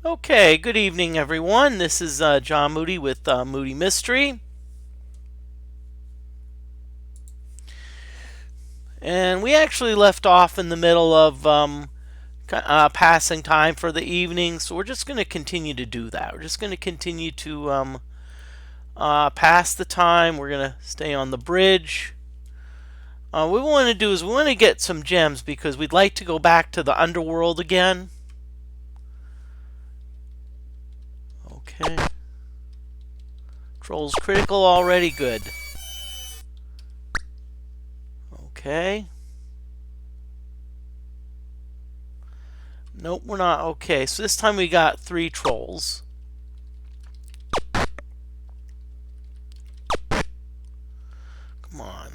Okay, good evening, everyone. This is John Moody with Moody Mystery. And we actually left off in the middle of passing time for the evening, so we're just going to continue to do that. We're just going to continue to pass the time. We're going to stay on the bridge. What we want to do is we want to get some gems because we'd like to go back to the underworld again. Okay. Trolls critical already, good. Okay. Nope, we're not. Okay, so this time we got 3 trolls. Come on.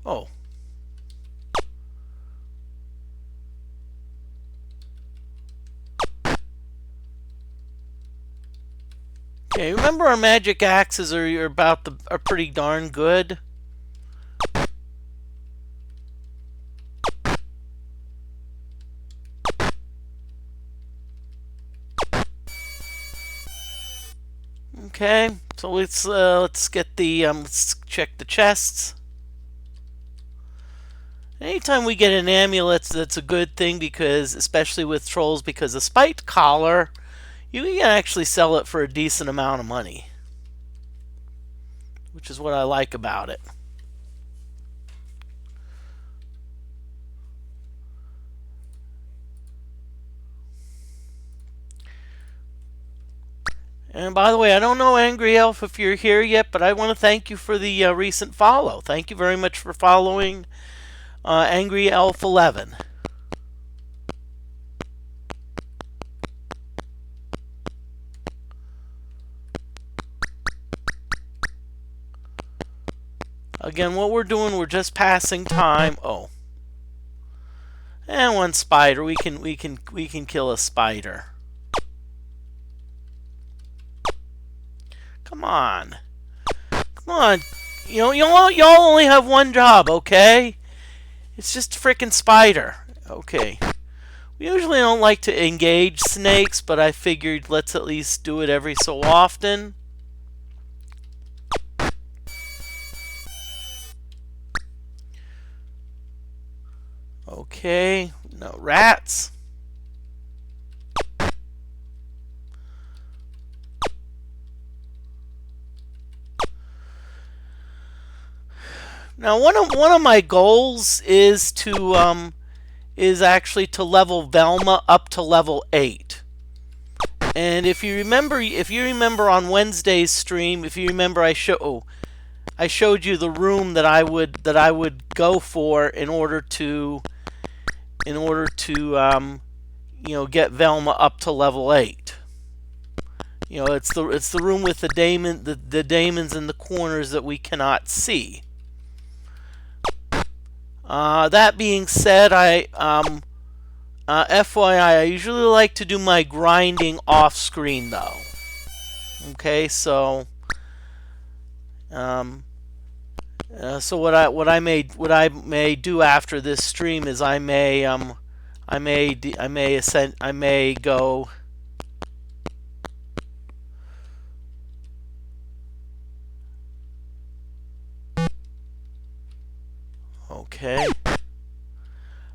Oh. Okay, remember our magic axes are pretty darn good. Okay, so let's get the let's check the chests. Anytime we get an amulet, that's a good thing because, especially with trolls, because a spiked collar, you can actually sell it for a decent amount of money, which is what I like about it. And by the way, I don't know, Angry Elf, if you're here yet, but I want to thank you for the recent follow. Thank you very much for following Angry Elf 11. Again, what we're doing, we're just passing time. Oh, and one spider. We can kill a spider. Come on, come on. You know, y'all only have one job, okay? It's just a freaking spider. Okay. We usually don't like to engage snakes, but I figured let's at least do it every so often. Okay, no rats. Now, one of my goals is to actually to level Velma up to level 8. And if you remember on Wednesday's stream, if you remember, I showed you the room that I would go for in order to get Velma up to level 8. You know, it's the room with the daemons in the corners that we cannot see. That being said, FYI, I usually like to do my grinding off screen though. Okay, so so what I may do after this stream is I may go. Okay.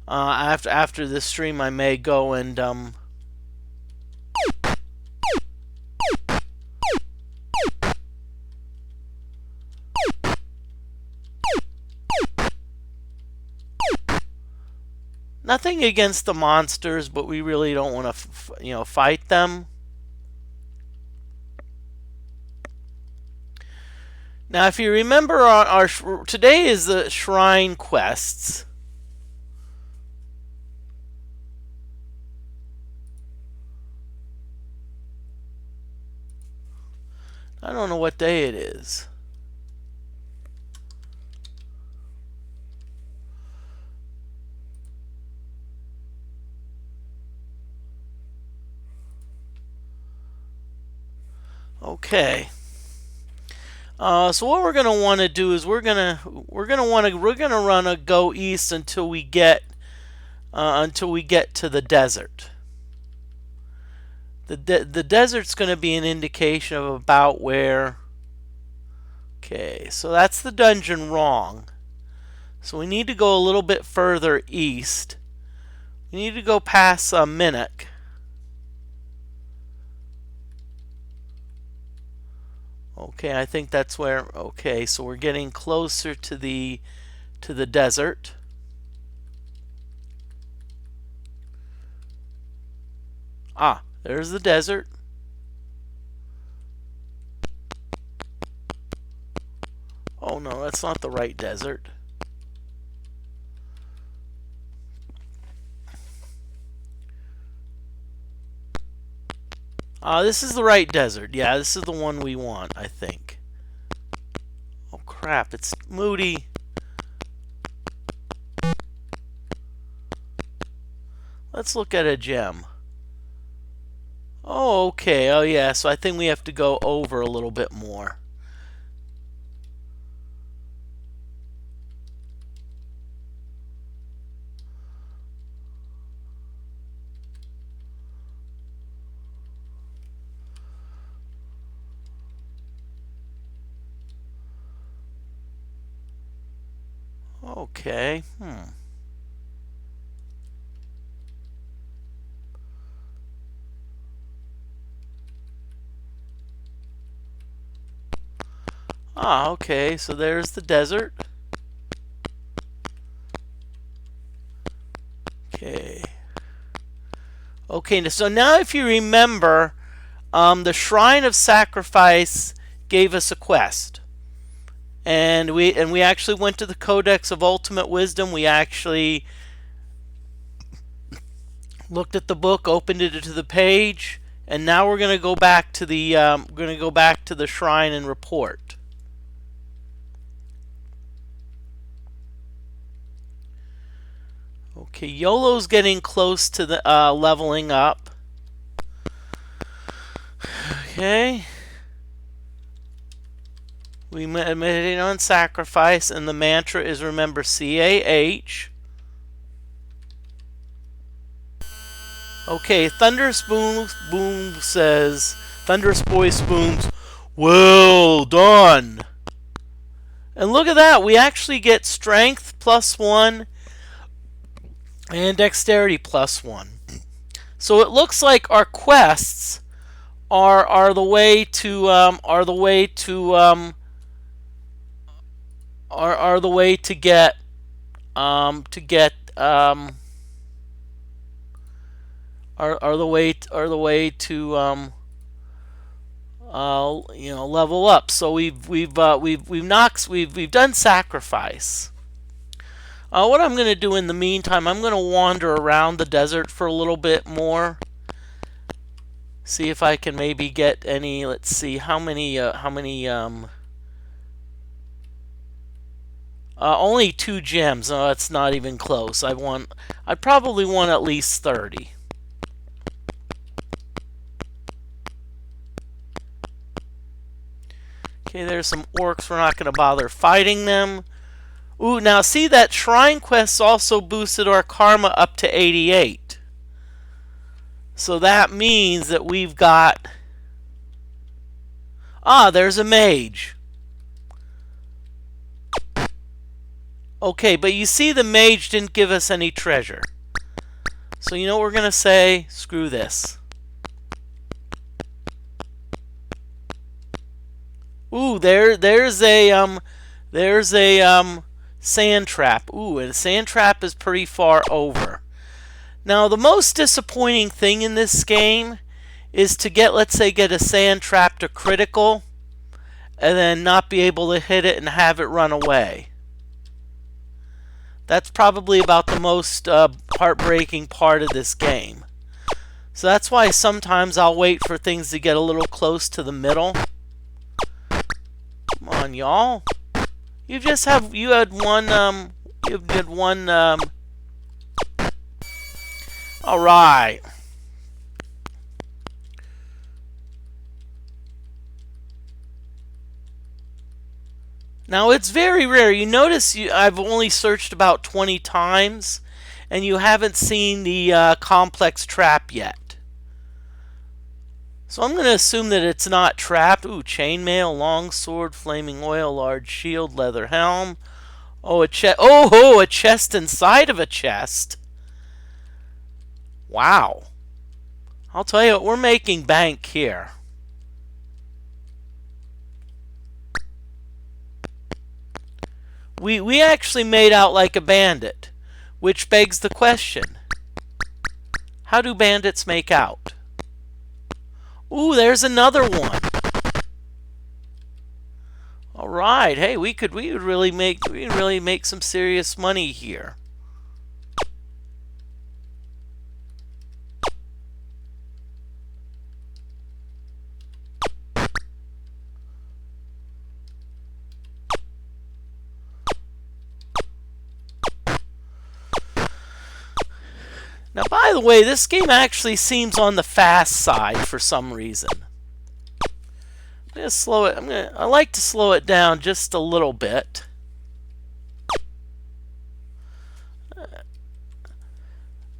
After this stream, I may go and nothing against the monsters, but we really don't want to fight them. Now, if you remember, our today is the shrine quests. I don't know what day it is. Okay. So what we're gonna want to do is we're gonna run a go east until we get to the desert. The desert's going to be an indication of about where. Okay, so that's the dungeon wrong. So we need to go a little bit further east. We need to go past Minnock. Okay, I think that's where. Okay, so we're getting closer to the desert. Ah, there's the desert. Oh no, that's not the right desert. This is the right desert. Yeah, this is the one we want, I think. Oh crap, it's moody. Let's look at a gem. Oh, okay. Oh yeah, so I think we have to go over a little bit more. Okay. Okay, so there's the desert. Okay. Okay, so now if you remember, the Shrine of Sacrifice gave us a quest. And we actually went to the Codex of Ultimate Wisdom. We actually looked at the book, opened it to the page, and now we're going to go back to the shrine and report. Okay, YOLO's getting close to the leveling up. Okay. We meditate on sacrifice, and the mantra is remember CAH. Okay, Thunderous Boom says, Thunderous Voice booms, well done. And look at that, we actually get strength +1 and dexterity +1. So it looks like our quests are the way to get level up. So we've done sacrifice. What I'm going to do in the meantime, I'm going to wander around the desert for a little bit more. See if I can maybe get any. Let's see how many. Only 2 gems. No, that's not even close. I'd probably want at least 30. Okay, there's some orcs. We're not going to bother fighting them. Ooh, now see that shrine quest also boosted our karma up to 88. So that means that we've got... there's a mage. Okay, but you see the mage didn't give us any treasure. So you know what we're going to say? Screw this. Ooh, there's a sand trap. Ooh, and the sand trap is pretty far over. Now, the most disappointing thing in this game is to get a sand trap to critical and then not be able to hit it and have it run away. That's probably about the most heartbreaking part of this game. So that's why sometimes I'll wait for things to get a little close to the middle. Come on, y'all. You had one. All right. Now it's very rare. You notice I've only searched about 20 times and you haven't seen the complex trap yet. So I'm going to assume that it's not trapped. Ooh, chainmail, longsword, flaming oil, large shield, leather helm. Oh, a chest. Oh, a chest inside of a chest. Wow. I'll tell you what, we're making bank here. We actually made out like a bandit, which begs the question, how do bandits make out? Ooh, there's another one. All right, hey, we could really make some serious money here. Now, by the way, this game actually seems on the fast side for some reason. I'm gonna slow it. I like to slow it down just a little bit.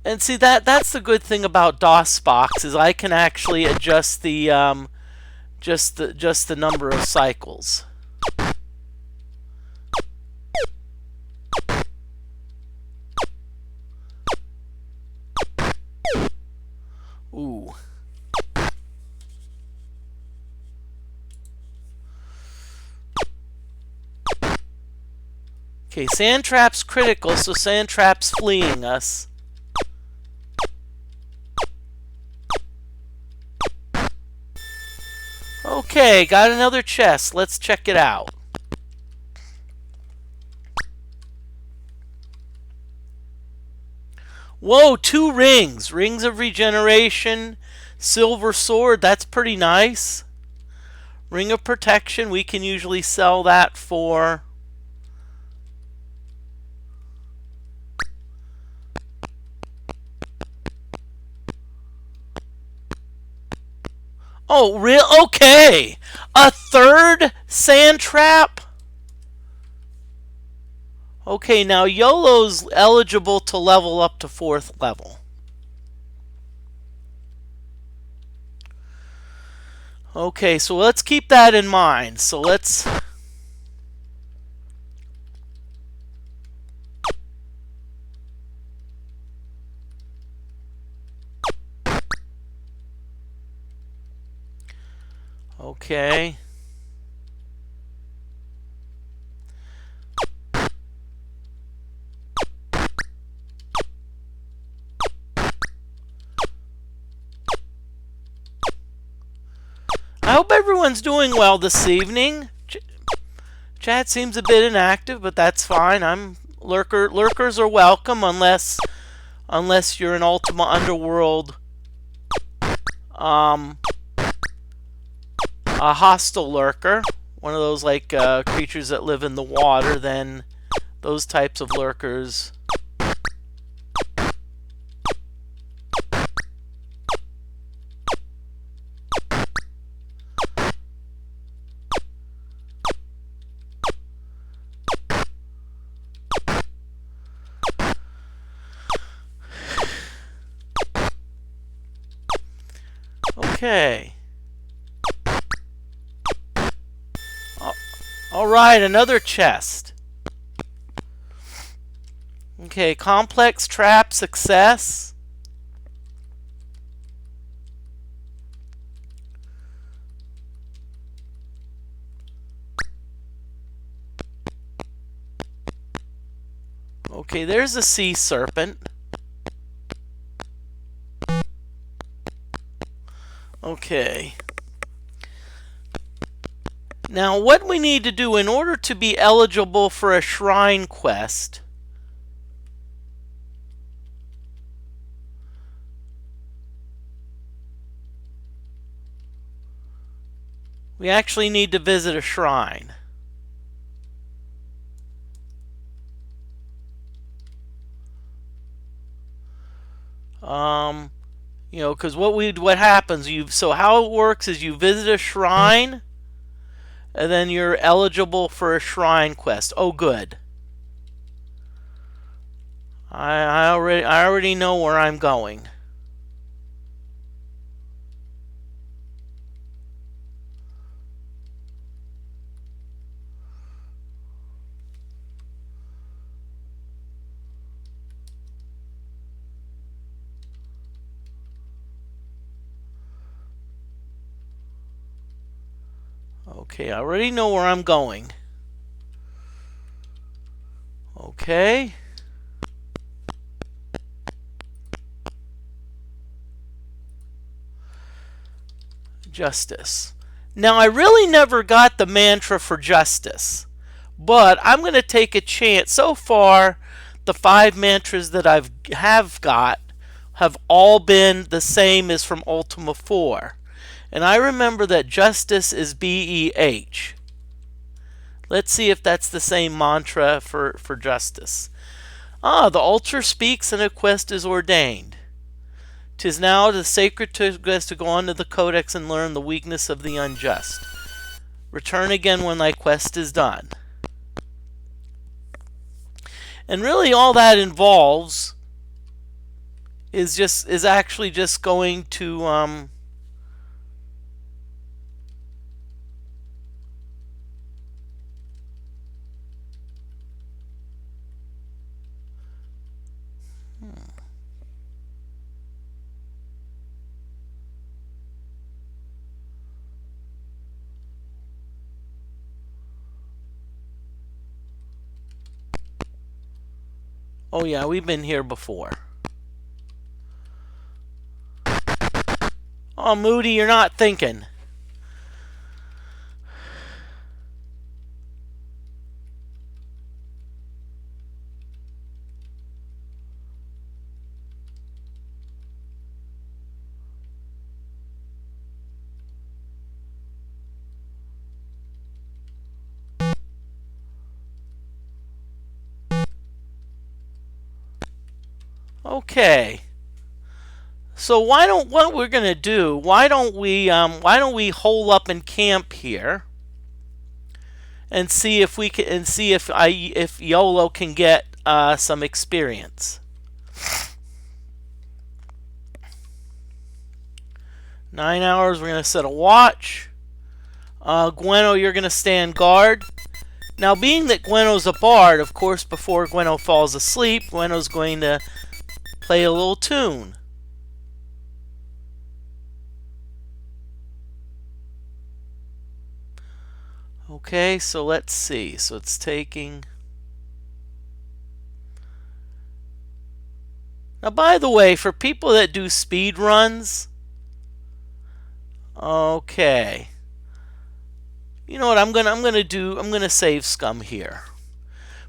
And see, that's the good thing about DOSBox is I can actually adjust the just the number of cycles. Ooh. Okay, sand trap's critical, so sand trap's fleeing us. Okay, got another chest. Let's check it out. Whoa, 2 rings. Rings of regeneration, silver sword, that's pretty nice. Ring of protection, we can usually sell that for... Oh, real? Okay. A 3rd sand trap? Okay, now YOLO's eligible to level up to 4th level. Okay, so let's keep that in mind. So let's... Okay. I hope everyone's doing well this evening. Chat seems a bit inactive, but that's fine. Lurkers are welcome unless you're an Ultima Underworld a hostile lurker, one of those like creatures that live in the water. Then those types of lurkers. Okay. All right, another chest. Okay, complex trap success. Okay, there's a sea serpent. Okay. Now, what we need to do in order to be eligible for a shrine quest, we actually need to visit a shrine. You know, because what happens, so how it works is you visit a shrine, and then you're eligible for a shrine quest. Oh, good. I already know where I'm going. Okay, I already know where I'm going. Okay. Justice. Now, I really never got the mantra for justice, but I'm going to take a chance. So far, the 5 mantras that have got have all been the same as from Ultima 4. And I remember that justice is BEH. Let's see if that's the same mantra for justice. The altar speaks and a quest is ordained. 'Tis now the sacred quest to go on to the Codex and learn the weakness of the unjust. Return again when thy quest is done. And really all that involves is actually just going to oh yeah, we've been here before. Oh, Moody, you're not thinking. Okay. So what we're gonna do? Why don't we hole up and camp here and see if we can if YOLO can get some experience. 9 hours. We're gonna set a watch. Gweno, you're gonna stand guard. Now, being that Gweno's a bard, of course, before Gweno falls asleep, Gweno's going to play a little tune. Okay, so let's see. So it's taking... Now, by the way, for people that do speed runs, okay, you know what I'm gonna do? I'm gonna save scum here.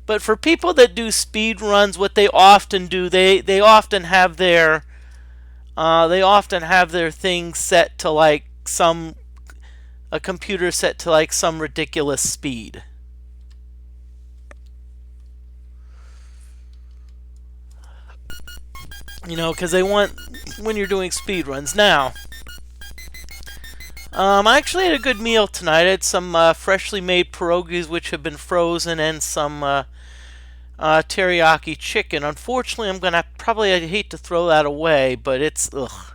But for people that do speed runs, what they often do, they often have their things set to like a computer set to like some ridiculous speed. You know, because they want, when you're doing speed runs. Now, I actually had a good meal tonight. I had some freshly made pierogies which have been frozen and some teriyaki chicken. Unfortunately, I hate to throw that away, but it's ugh.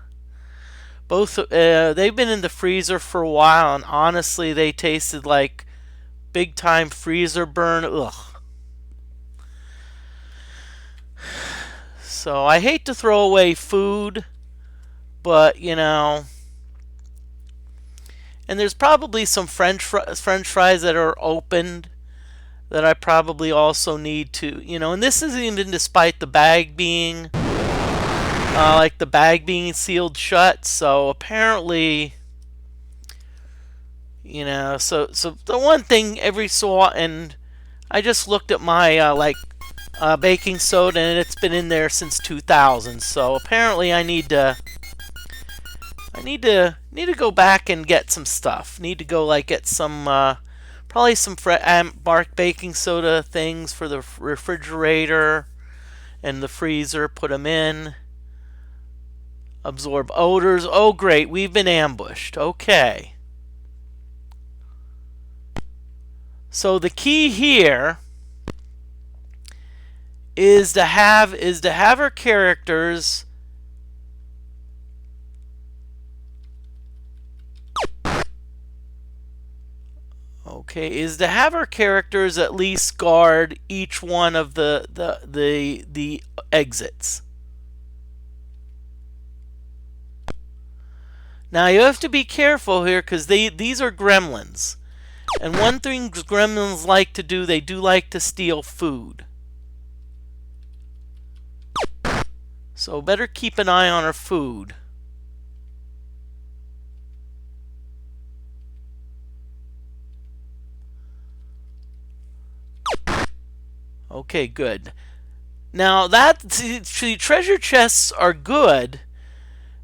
Both they've been in the freezer for a while, and honestly, they tasted like big time freezer burn. Ugh. So I hate to throw away food, but you know. And there's probably some French fries that are opened that I probably also need to, you know. And this isn't even despite the bag being like the bag being sealed shut. So apparently, you know, so the one thing every so often, I just looked at my baking soda, and it's been in there since 2000. So apparently, I need to go back and get some stuff. Need to go like get some probably some bark baking soda things for the refrigerator and the freezer. Put them in. Absorb odors. Oh great, we've been ambushed. Okay. So the key here is to have our characters is to have our characters at least guard each one of the exits. Now you have to be careful here because these are gremlins. And one thing gremlins like to do, they do like to steal food. So better keep an eye on our food. Okay, good. Now see, treasure chests are good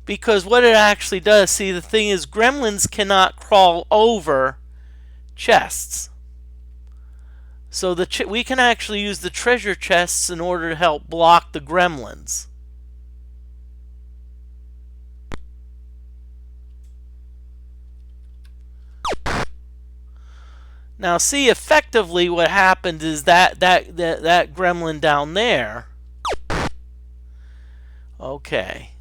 because what it actually does, see, the thing is gremlins cannot crawl over chests. So we can actually use the treasure chests in order to help block the gremlins. Now see, effectively what happened is that gremlin down there. Okay.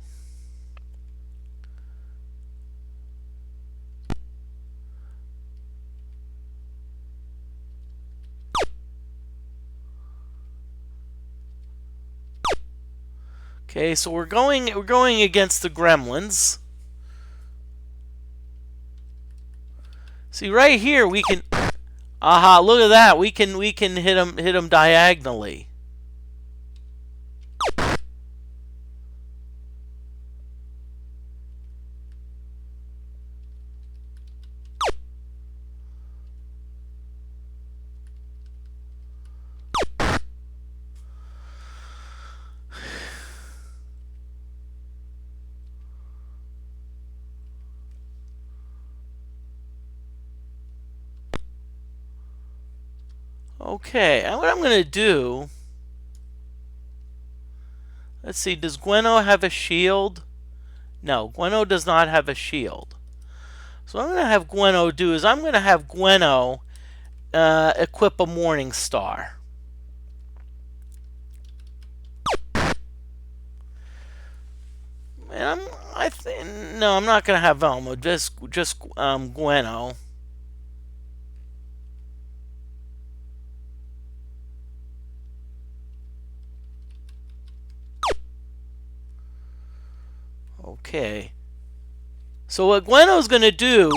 Okay, so we're going against the gremlins. See, right here we can, aha, look at that. We can hit them diagonally. Okay, what I'm going to do, let's see, does Gweno have a shield? No, Gweno does not have a shield. So what I'm going to have Gweno do is I'm going to have Gweno equip a Morning Star. And no, I'm not going to have Velma, just Gweno. Okay. So what Gweno's going to do,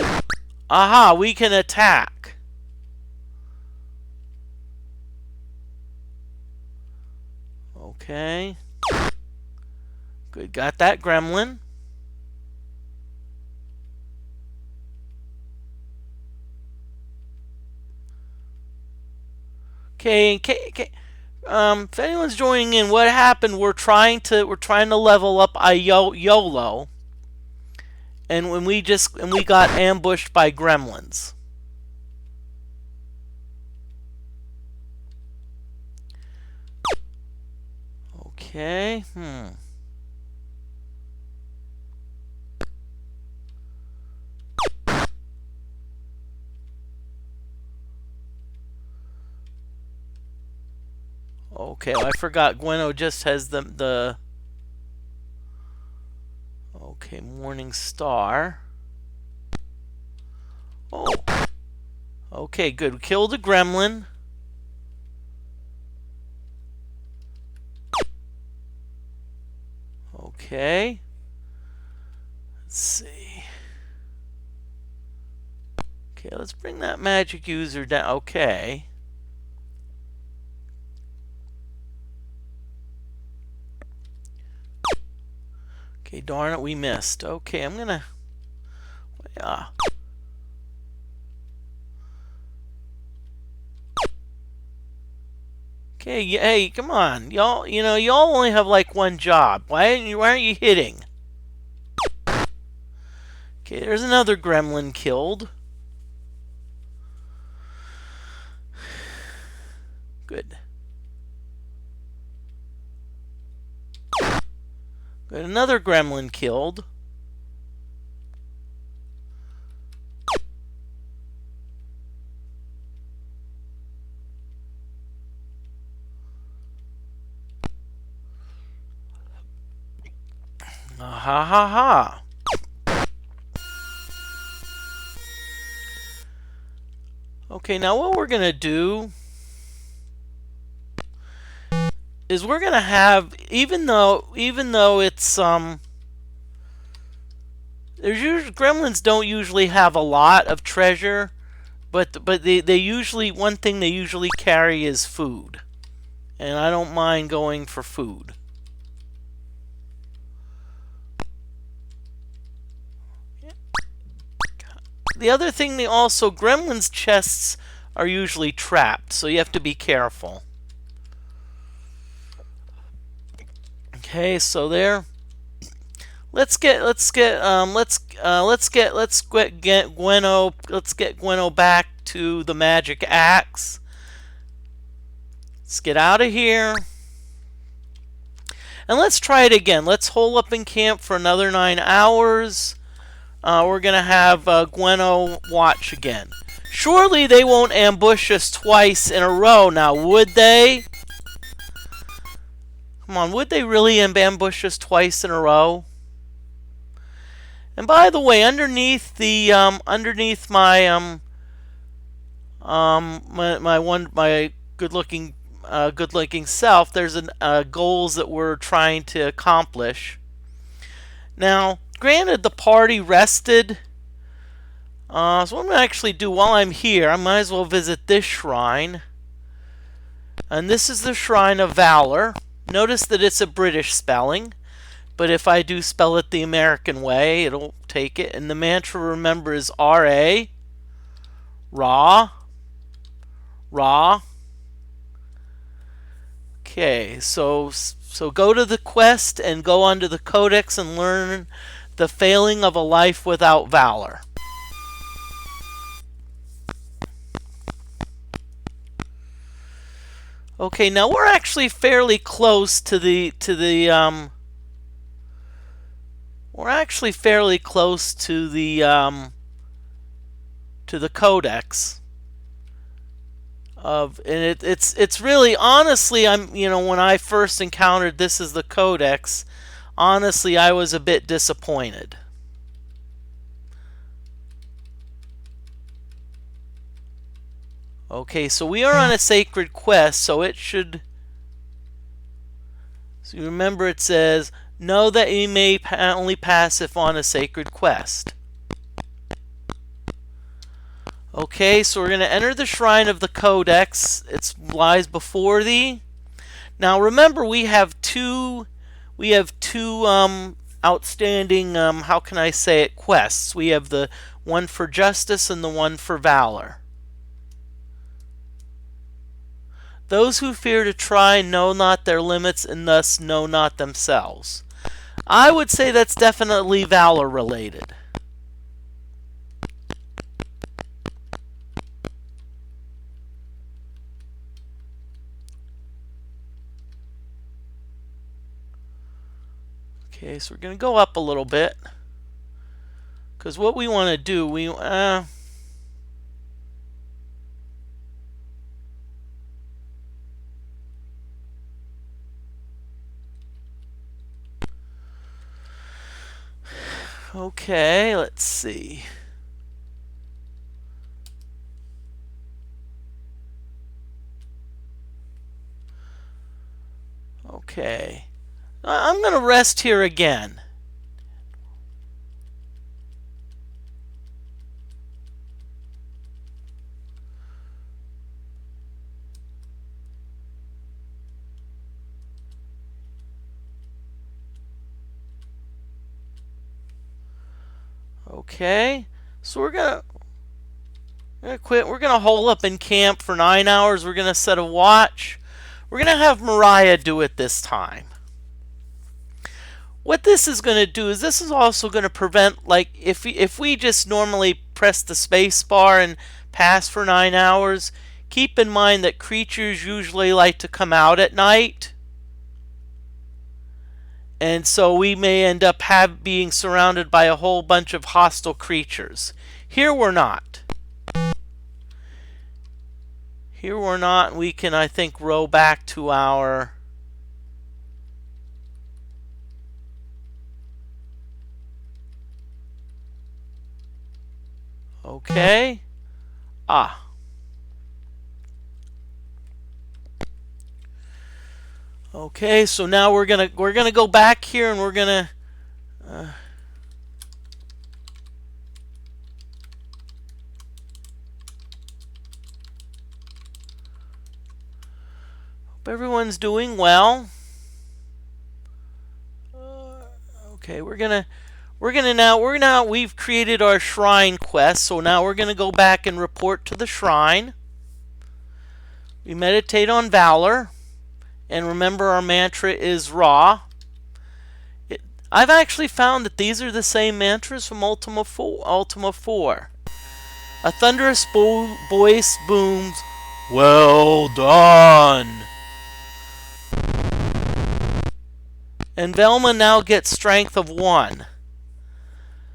aha, we can attack. Okay. Good, got that gremlin. Okay, if anyone's joining in, what happened? We're trying to level up YOLO, and when we got ambushed by gremlins. Okay. Okay, well, I forgot Gweno just has the okay, Morning Star. Oh. Okay, good. We killed a gremlin. Okay. Let's see. Okay, let's bring that magic user down. Okay. Okay, darn it, we missed. Okay, I'm gonna. Okay, hey, come on, y'all. You know, y'all only have like one job. Why aren't you hitting? Okay, there's another gremlin killed. Good. Got another gremlin killed. Ah, ha ha ha. Okay, now what we're going to do is we're going to have, even though it's gremlins don't usually have a lot of treasure, but they usually, one thing they usually carry is food. And I don't mind going for food. The other thing, gremlins' chests are usually trapped, so you have to be careful. Okay, so there. Let's get Gwenno back to the magic axe. Let's get out of here. And let's try it again. Let's hole up in camp for another 9 hours. We're going to have Gwenno watch again. Surely they won't ambush us twice in a row now, would they? Come on, would they really ambush us twice in a row? And by the way, underneath the underneath my my good-looking self, there's goals that we're trying to accomplish. Now, granted, the party rested. So what I'm going to actually do while I'm here, I might as well visit this shrine. And this is the Shrine of Valor. Notice that it's a British spelling, but if I do spell it the American way, it'll take it. And the mantra, remember, is R-A, Ra, Ra. Okay, so go to the quest and go onto the Codex and learn the Failing of a Life Without Valor. Okay, now we're actually fairly close to the Codex of, and it's really, honestly, when I first encountered this as the Codex, honestly I was a bit disappointed. Okay, so we are on a sacred quest, so it should... So you remember it says, know that you may only pass if on a sacred quest. Okay, so we're going to enter the Shrine of the Codex. It lies before thee. Now remember, we have two outstanding, how can I say it, quests. We have the one for justice and the one for valor. Those who fear to try know not their limits and thus know not themselves. I would say that's definitely valor related. Okay, so we're going to go up a little bit, because what we want to do, okay, let's see. Okay. I'm going to rest here again. Okay. So we're going to quit. We're going to hole up in camp for 9 hours. We're going to set a watch. We're going to have Mariah do it this time. What this is going to do is this is also going to prevent, like, if we just normally press the space bar and pass for 9 hours, keep in mind that creatures usually like to come out at night. And so we may end up being surrounded by a whole bunch of hostile creatures. Here we're not. Here we're not. We can, I think, row back to our... Okay. Ah. Okay, so now we're gonna go back here and we're gonna hope everyone's doing well. Okay, we've created our shrine quest, so now we're gonna go back and report to the shrine. We meditate on valor, and remember our mantra is Ra. I've actually found that these are the same mantras from Ultima 4. A thunderous voice booms, "Well done!" And Velma now gets strength of 1.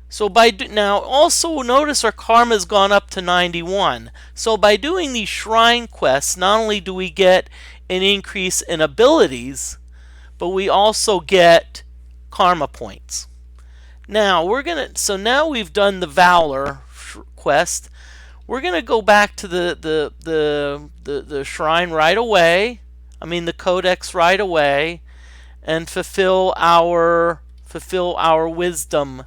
So now also notice our karma's gone up to 91. So by doing these shrine quests, not only do we get an increase in abilities, but we also get karma points. Now now we've done the Valor quest. We're gonna go back to the shrine right away. I mean the Codex right away, and fulfill our wisdom.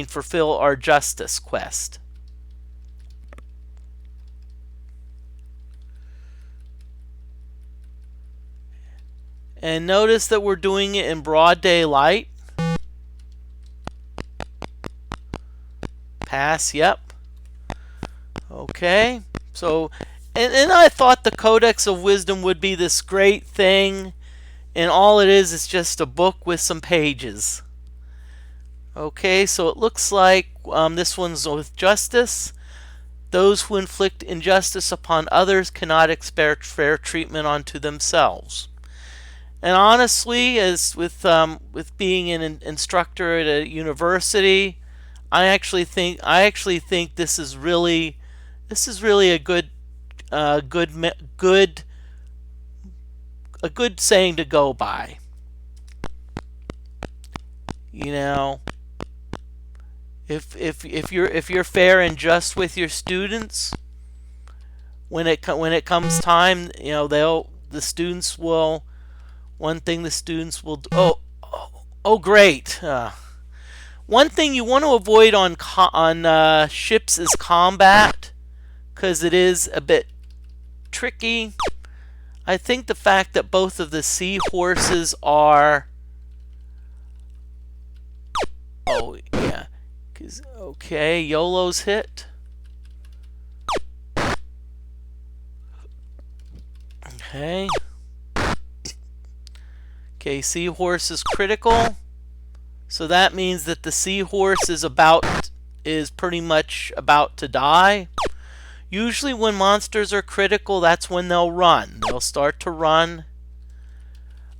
Fulfill our justice quest. And notice that we're doing it in broad daylight. Pass, yep. Okay, so, and I thought the Codex of Wisdom would be this great thing, and all it is just a book with some pages. Okay, so it looks like this one's with justice. Those who inflict injustice upon others cannot expect fair treatment unto themselves. And honestly, as with being an instructor at a university, I actually think this is really a good saying to go by. You know, if you're fair and just with your students, when it comes time, you know, the students will. One thing the students will do, oh great. One thing you want to avoid on ships is combat, because it is a bit tricky. I think the fact that both of the seahorses are... Oh, yeah. Okay, YOLO's hit. Okay. Okay, seahorse is critical. So that means that the seahorse is pretty much about to die. Usually when monsters are critical, that's when they'll run. They'll start to run.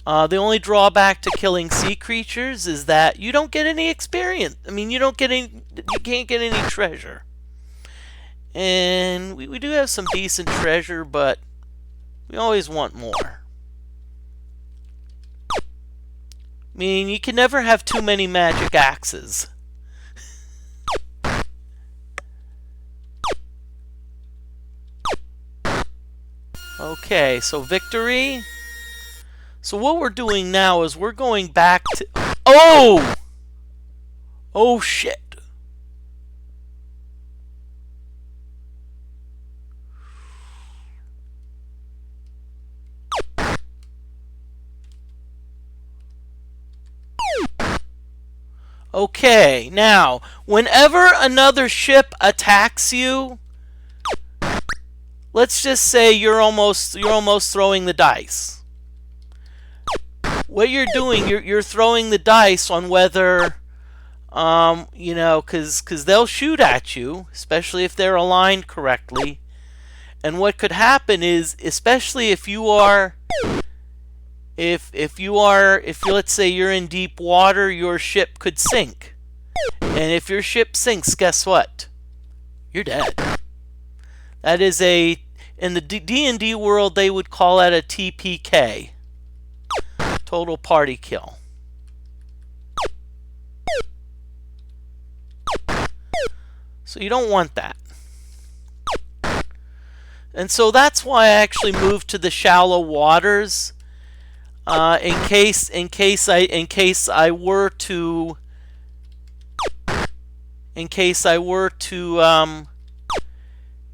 The only drawback to killing sea creatures is that you don't get any experience. I mean, you can't get any treasure. And we do have some decent treasure, but we always want more. I mean, you can never have too many magic axes. Okay, so victory. So what we're doing now is we're going back to... Oh! Oh, shit. Okay, now, whenever another ship attacks you, let's just say you're almost throwing the dice. What you're doing, you're throwing the dice on whether, you know, because they'll shoot at you, especially if they're aligned correctly. And what could happen is, especially if you are... If let's say you're in deep water, your ship could sink. And if your ship sinks, guess what? You're dead. That is in the D&D world, they would call that a TPK. Total party kill. So you don't want that. And so that's why I actually moved to the shallow waters, in case I were to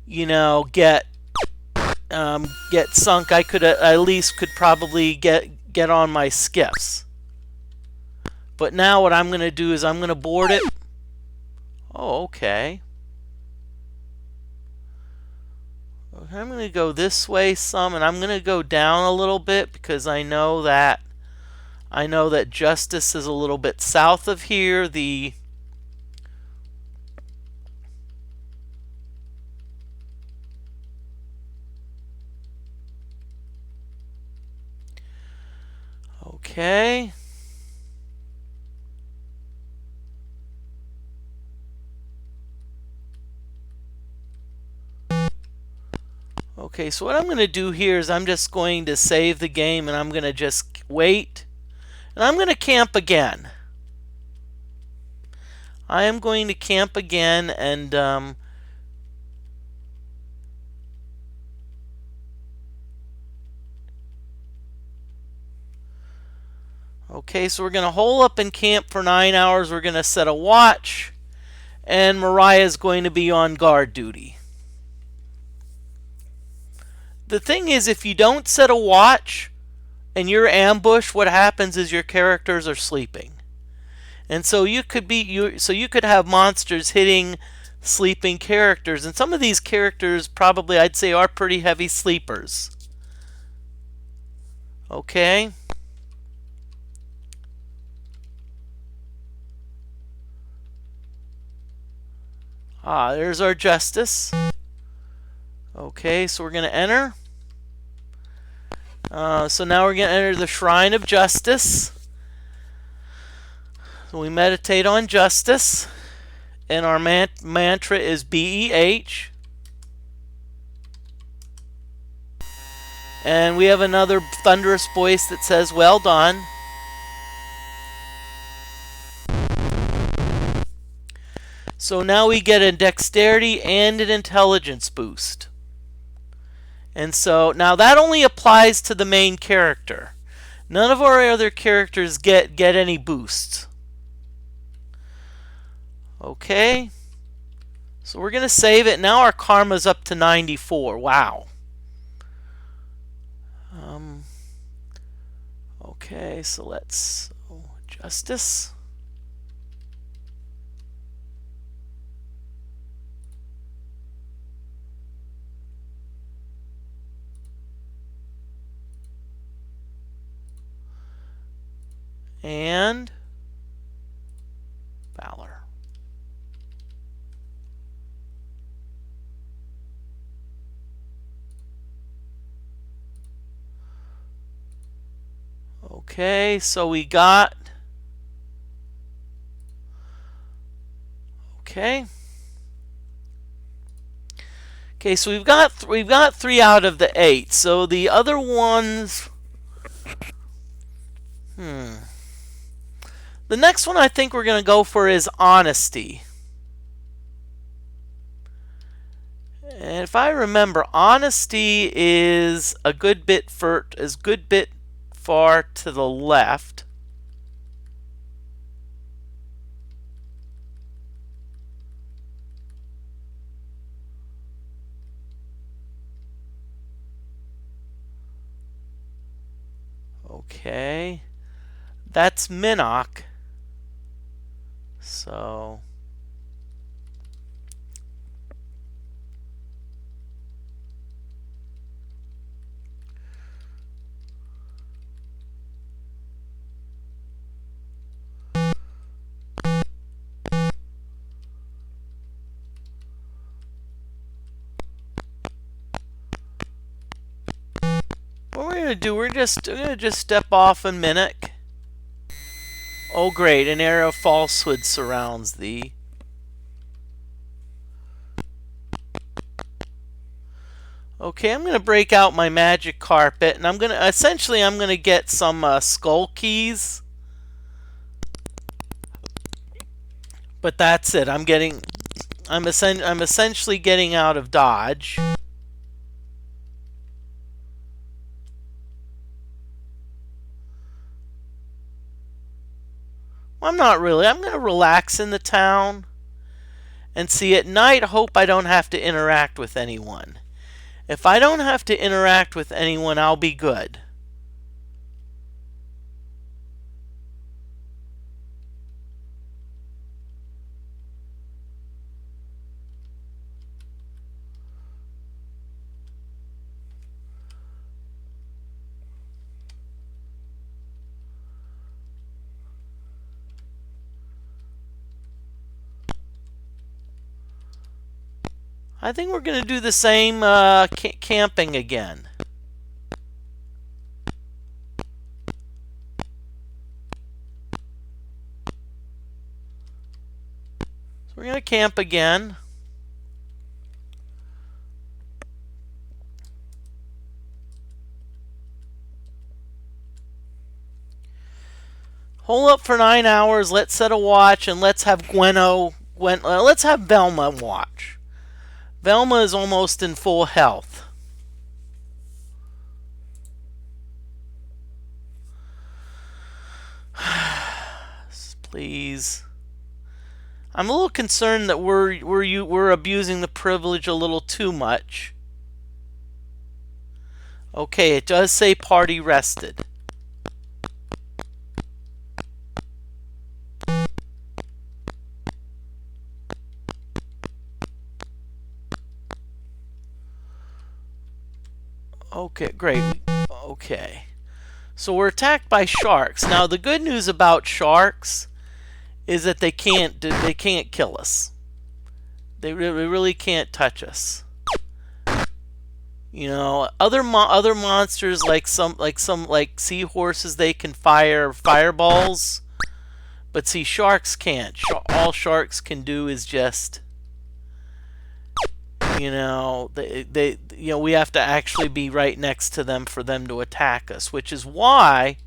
you know, get sunk. I could at least probably get on my skiffs. But now what I'm going to do is I'm going to board it. Oh, okay. I'm going to go this way some, and I'm going to go down a little bit because I know that Justice is a little bit south of here. Okay. Okay, so what I'm going to do here is I'm just going to save the game, and I'm going to just wait. And I'm going to camp again. I am going to camp again, and okay, so we're going to hole up and camp for 9 hours. We're going to set a watch, and Mariah's going to be on guard duty. The thing is, if you don't set a watch and you're ambushed, what happens is your characters are sleeping. And so you could have monsters hitting sleeping characters, and some of these characters probably, I'd say, are pretty heavy sleepers. Okay? There's our Justice. Okay, so we're going to enter. So now we're going to enter the Shrine of Justice. So we meditate on justice, and our mantra is BEH. And we have another thunderous voice that says, "Well done." So now we get a dexterity and an intelligence boost. And so now that only applies to the main character. None of our other characters get any boosts. Okay. So we're going to save it. Now our karma's up to 94. Wow. Okay, so let's Justice. And Valor. Okay, so we got. Okay. Okay, so we've got 3 out of the 8. So the other ones. The next one I think we're going to go for is Honesty. And if I remember, Honesty is a good bit far to the left. Okay. That's Minnock. So what we're gonna do, we're gonna just step off a minute. Oh great, an air of falsehood surrounds thee. Okay, I'm gonna break out my magic carpet, and I'm gonna get some skull keys. But that's it. I'm essentially getting out of Dodge. Well, I'm not really. I'm going to relax in the town. And see, at night, hope I don't have to interact with anyone. If I don't have to interact with anyone, I'll be good. I think we're going to do the same camping again. So we're going to camp again. Hold up for 9 hours. Let's set a watch and let's have let's have Velma watch. Velma is almost in full health. Please. I'm a little concerned that we're abusing the privilege a little too much. Okay, it does say party rested. Okay, great. Okay. So we're attacked by sharks. Now the good news about sharks is that they can't kill us. They really can't touch us. You know, other monsters like seahorses, they can fire fireballs, but see, sharks can't. All sharks can do is just, you know, we have to actually be right next to them for them to attack us, which is why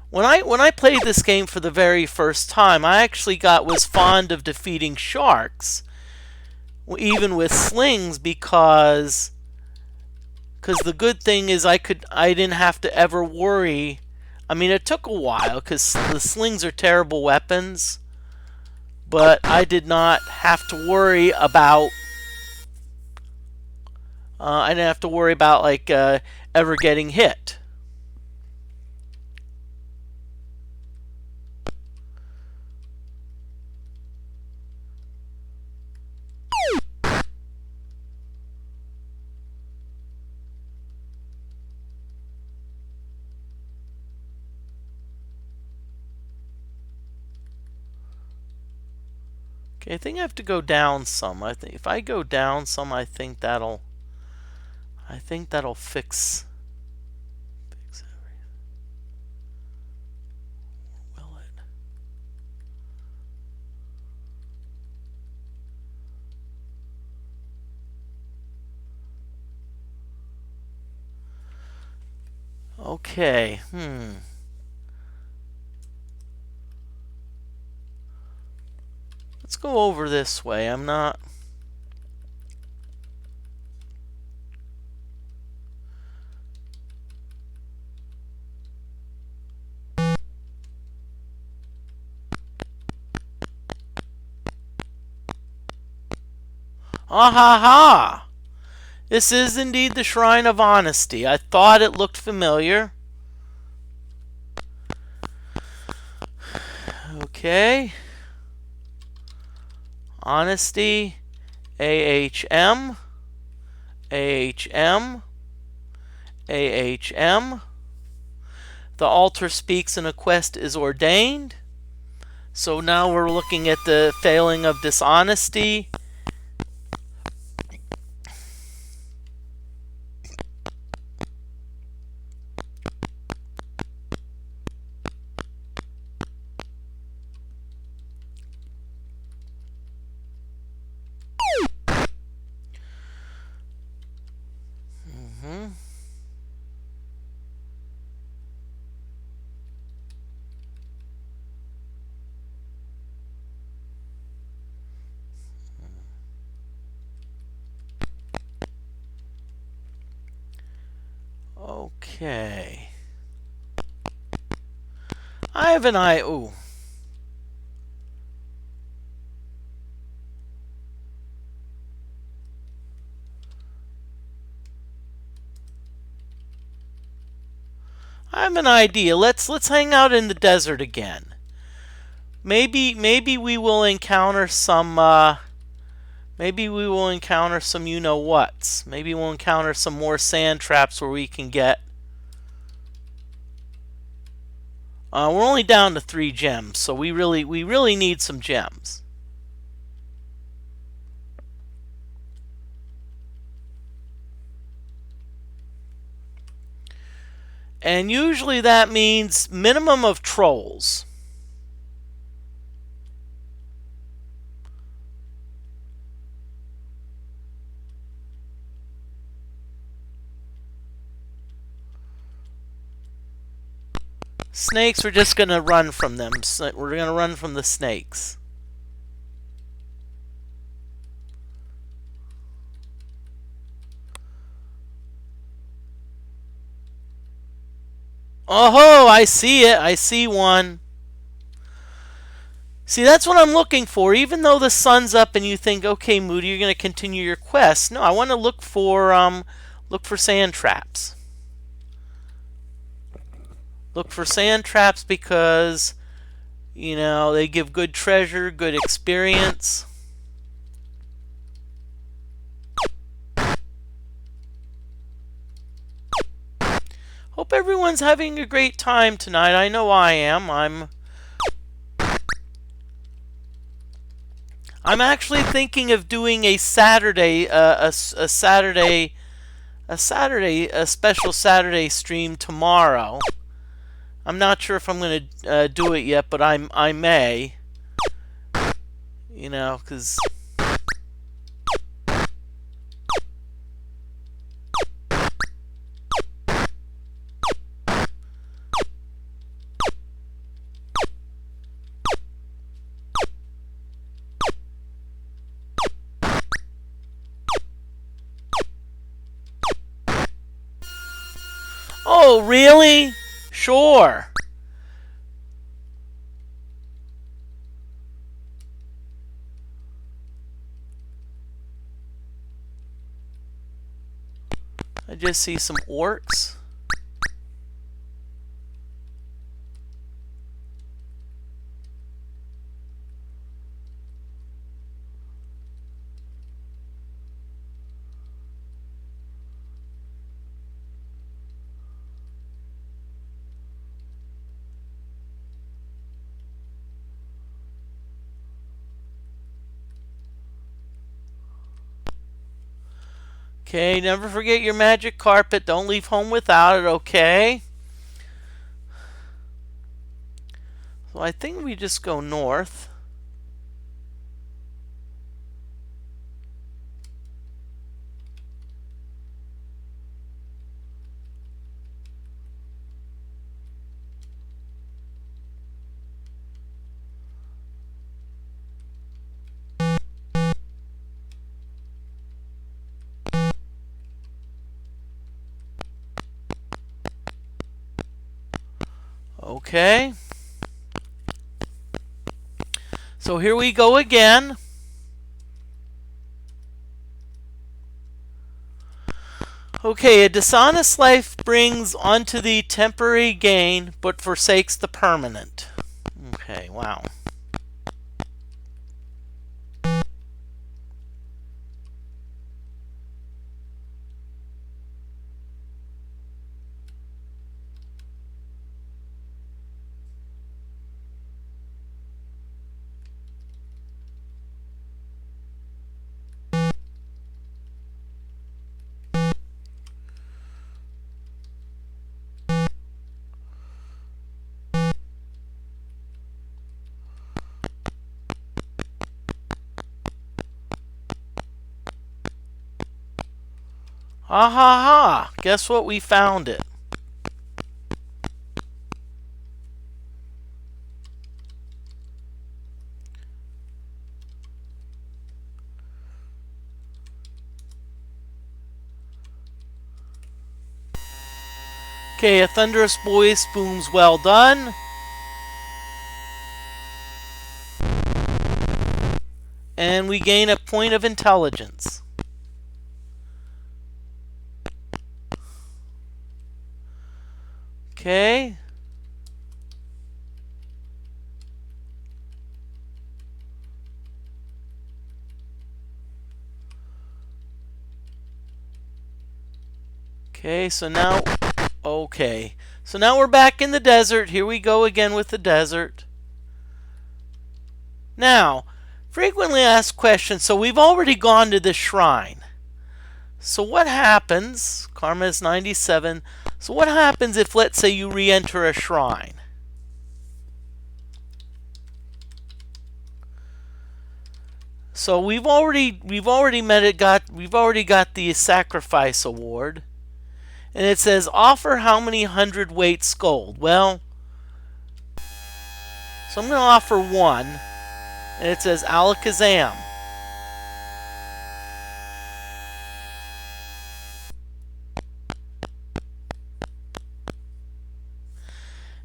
when I played this game for the very first time, I actually was fond of defeating sharks, even with slings, because the good thing is I didn't have to ever worry. I mean, it took a while because the slings are terrible weapons, but I did not have to worry about. I didn't have to worry about ever getting hit. Okay, I think I have to go down some. I think if I go down some, I think that'll fix everything. Will it? Okay. Let's go over this way. I'm not. Ah ha ha! This is indeed the Shrine of Honesty. I thought it looked familiar. Okay. Honesty, AHM, AHM, AHM. The altar speaks and a quest is ordained. So now we're looking at the Failing of Dishonesty. Okay. I have an eye. Ooh. I have an idea. Let's hang out in the desert again. Maybe we will encounter some you know whats. Maybe we'll encounter some more sand traps where we can get. We're only down to 3 gems, so we really need some gems. And usually that means minimum of trolls. Snakes, we're just going to run from them. We're going to run from the snakes. Oh, I see it. I see one. See, that's what I'm looking for. Even though the sun's up and you think, okay, Moody, you're going to continue your quest. No, I want to look for sand traps. Look for sand traps because, you know, they give good treasure, good experience. Hope everyone's having a great time tonight. I know I am. I'm actually thinking of doing a Saturday, a special Saturday stream tomorrow. I'm not sure if I'm going to do it yet, but I may. You know, because. Oh, really? Sure. I just see some orcs. Okay, never forget your magic carpet. Don't leave home without it, okay? So I think we just go north. Okay. So here we go again. Okay, a dishonest life brings onto thee temporary gain, but forsakes the permanent. Okay, wow. Ha ha ha! Guess what? We found it. Okay, a thunderous voice booms, well done. And we gain a point of intelligence. Okay. Okay, so now, okay. So now we're back in the desert. Here we go again with the desert. Now, frequently asked questions. So we've already gone to the shrine. So what happens? Karma is 97. So what happens if, let's say, you re-enter a shrine? So we've already got the sacrifice award. And it says offer how many hundredweights gold? Well, so I'm going to offer 1. And it says Alakazam.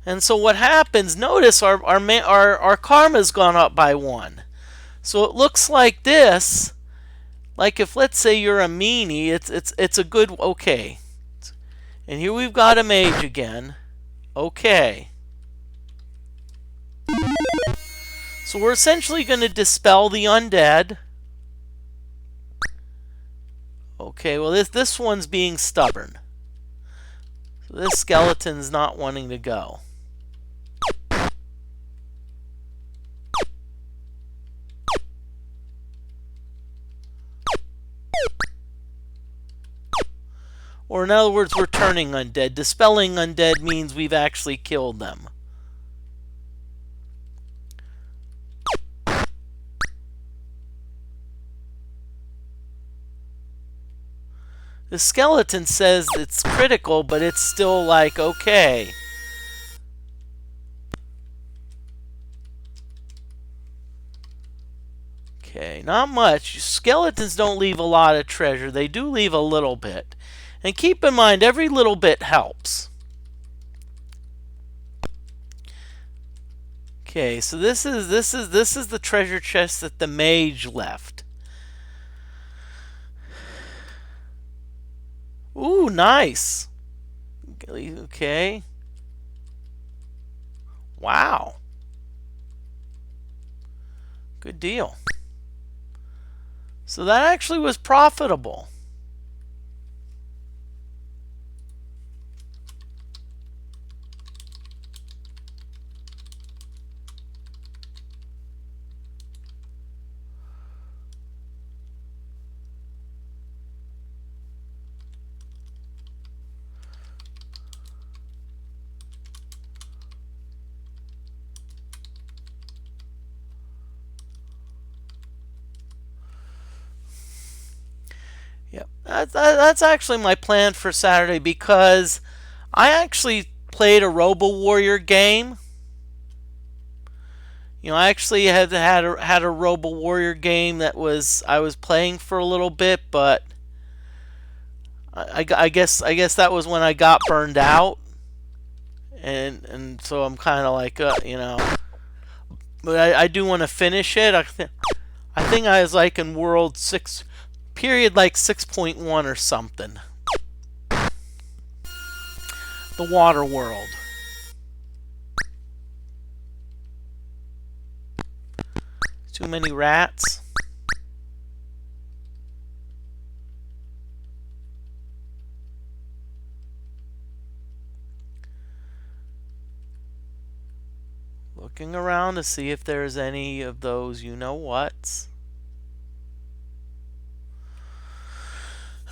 And so what happens, notice our karma's gone up by 1. So it looks like this, like if let's say you're a meanie, it's a good, okay. And here we've got a mage again. Okay. So we're essentially going to dispel the undead. Okay, well this one's being stubborn. So this skeleton's not wanting to go. Or in other words, we're turning undead. Dispelling undead means we've actually killed them. The skeleton says it's critical, but it's still like, okay. Okay, not much. Skeletons don't leave a lot of treasure. They do leave a little bit. And keep in mind, every little bit helps. Okay, so this is the treasure chest that the mage left. Ooh, nice. Okay. Wow. Good deal. So that actually was profitable. Yep, that's actually my plan for Saturday, because I actually played a Robo Warrior game. You know, I actually had a Robo Warrior game that I was playing for a little bit, but I guess that was when I got burned out, and so I'm kind of like, you know, but I do want to finish it. I think I was like in World 6. Period like 6.1 or something. The water world. Too many rats. Looking around to see if there's any of those you-know-whats.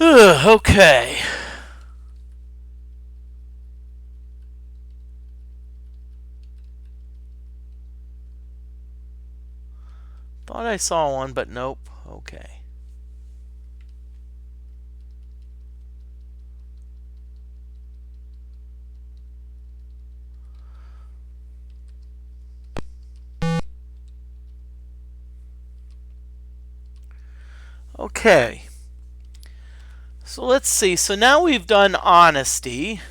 Okay. Thought I saw one, but nope. Okay. Okay. So let's see. So now we've done honesty.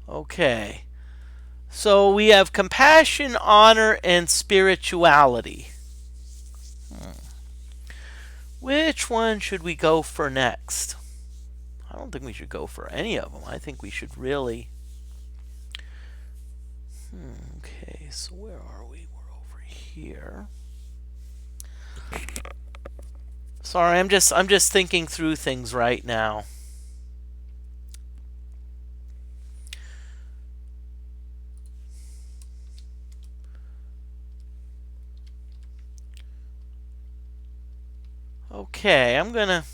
Okay. So we have compassion, honor, and spirituality. Which one should we go for next? I don't think we should go for any of them. I think we should really... Okay, so where are we? We're over here. Sorry, I'm just thinking through things right now. Okay, I'm gonna...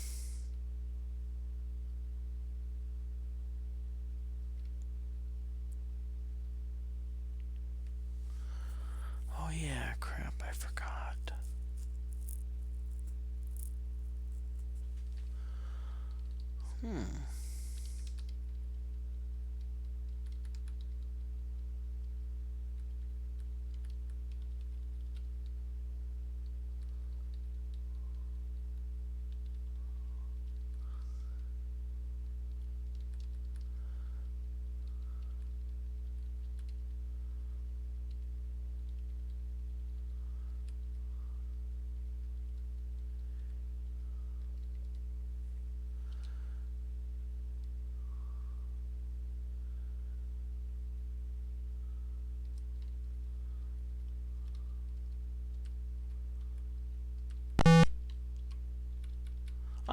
Oh yeah, crap, I forgot.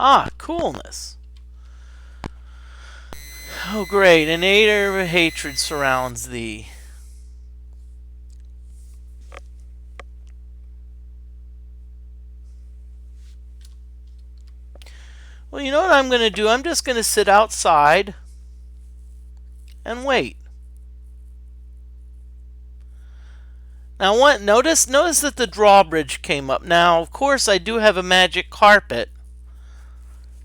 Ah, coolness. Oh great, an air of hatred surrounds thee. Well, you know what I'm going to do? I'm just going to sit outside and wait. Now, notice that the drawbridge came up. Now, of course, I do have a magic carpet.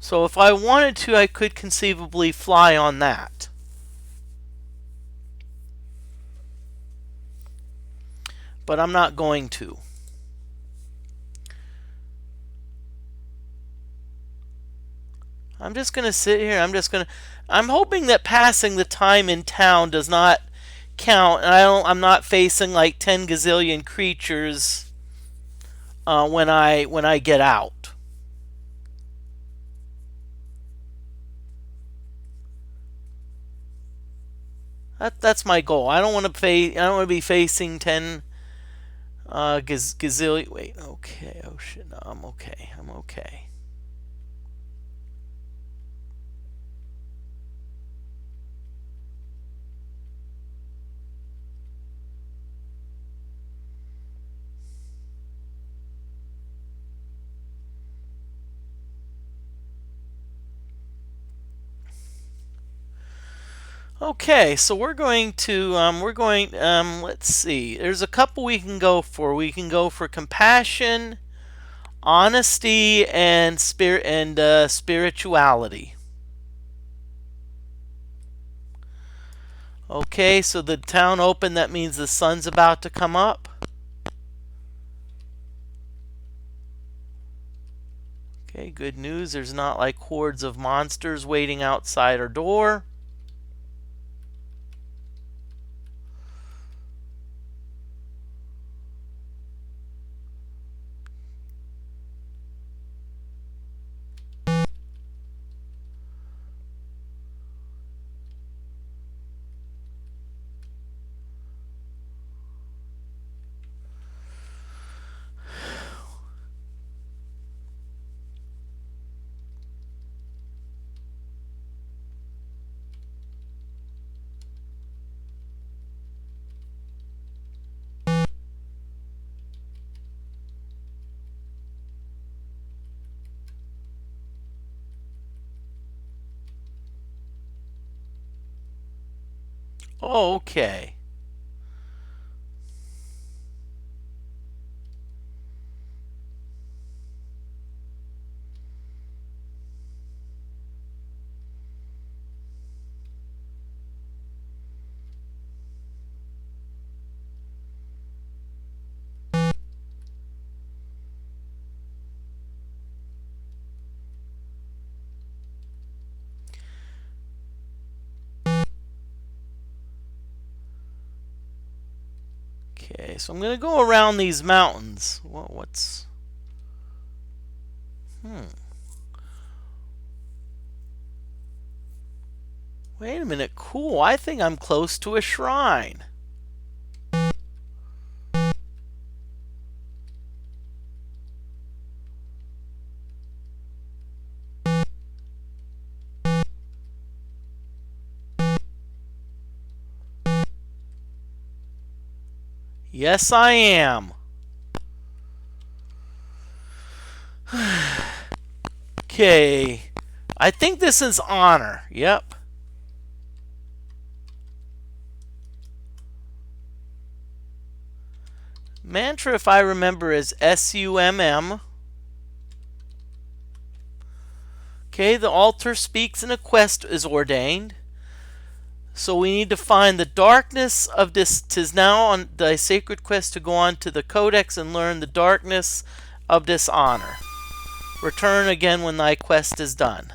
So if I wanted to, I could conceivably fly on that. But I'm not going to. I'm just going to sit here. I'm hoping that passing the time in town does not count, and I'm not facing like 10 gazillion creatures when I get out. That's my goal. I don't want to be facing 10 gazillion. Wait, okay. Oh shit. No, I'm okay. I'm okay. Okay, so we're going to let's see. There's a couple we can go for. We can go for compassion, honesty, and spirituality. Okay, so the town open, that means the sun's about to come up. Okay, good news. There's not like hordes of monsters waiting outside our door. Okay. Okay, so I'm going to go around these mountains. What's... Wait a minute, cool. I think I'm close to a shrine. Yes, I am. Okay. I think this is honor. Yep. Mantra, if I remember, is SUMM. Okay, the altar speaks and a quest is ordained. So we need to find the darkness of this. 'Tis now on thy sacred quest to go on to the Codex and learn the darkness of dishonor. Return again when thy quest is done.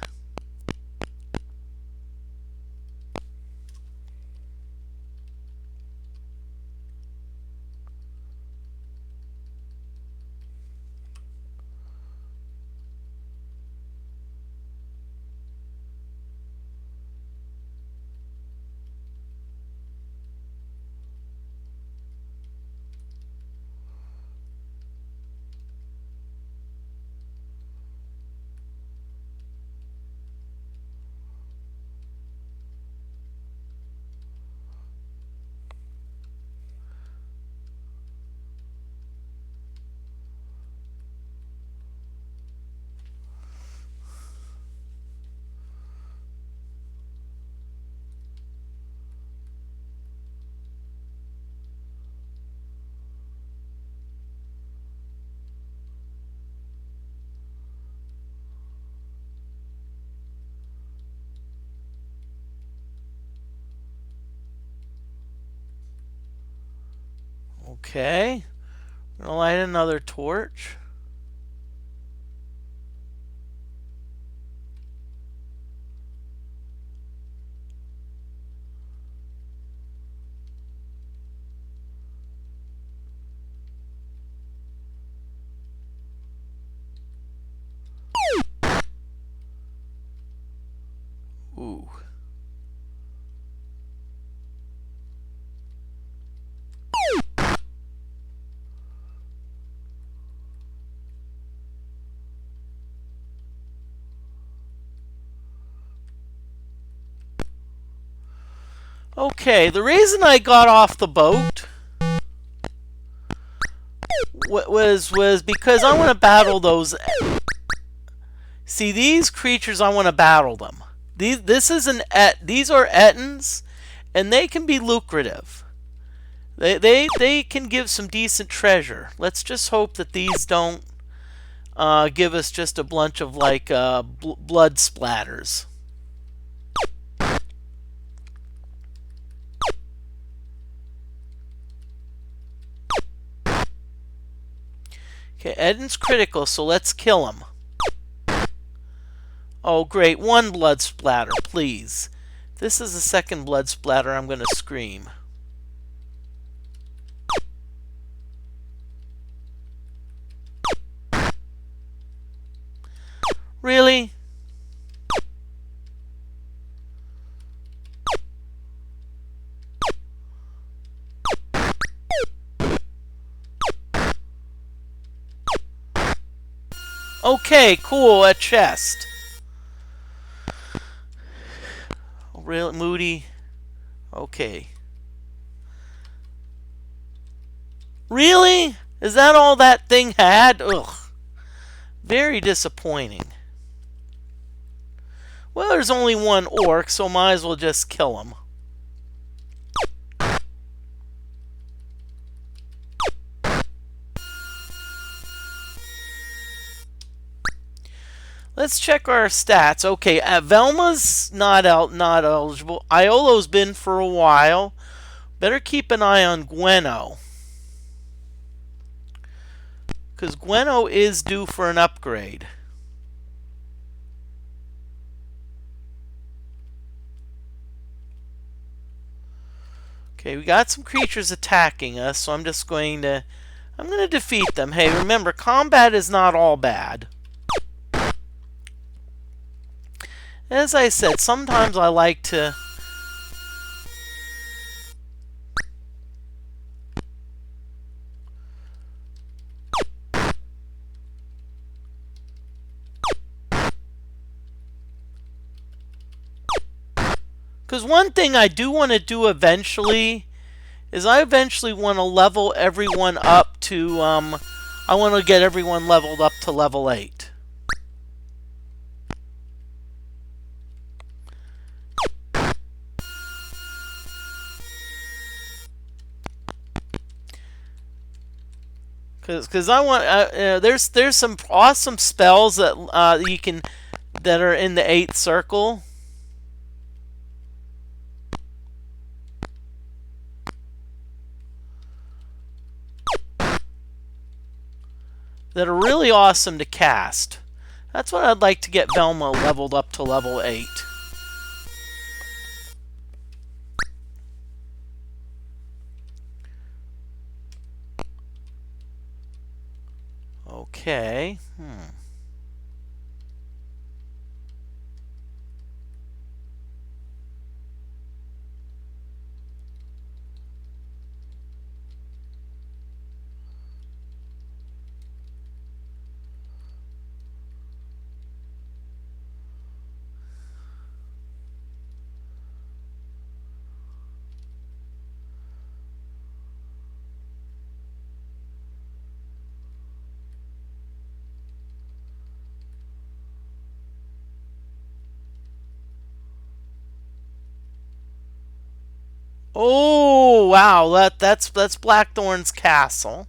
Okay. I'm going to light another torch. Ooh. Okay, the reason I got off the boat was because I want to battle those. See, these creatures, I want to battle them. These are Ettins, and they can be lucrative. They can give some decent treasure. Let's just hope that these don't give us just a bunch of like blood splatters. Okay, Eden's critical, so let's kill him. Oh, great. One blood splatter, please. If this is the second blood splatter, I'm going to scream. Really? Okay, cool, a chest. Real moody. Okay. Really? Is that all that thing had? Ugh. Very disappointing. Well, there's only one orc, so might as well just kill him. Let's check our stats. Okay, Velma's not eligible. Iolo's been for a while. Better keep an eye on Gweno, because Gweno is due for an upgrade. Okay, we got some creatures attacking us, so I'm going to defeat them. Hey, remember, combat is not all bad. As I said, sometimes I like to... Because one thing I do want to do eventually is I eventually want to level everyone up to, I want to get everyone leveled up to level 8. Because I want, there's some awesome spells that you can, that are in the 8th circle. That are really awesome to cast. That's what I'd like to get Velma leveled up to level 8. Okay. Oh wow, that's Blackthorn's castle.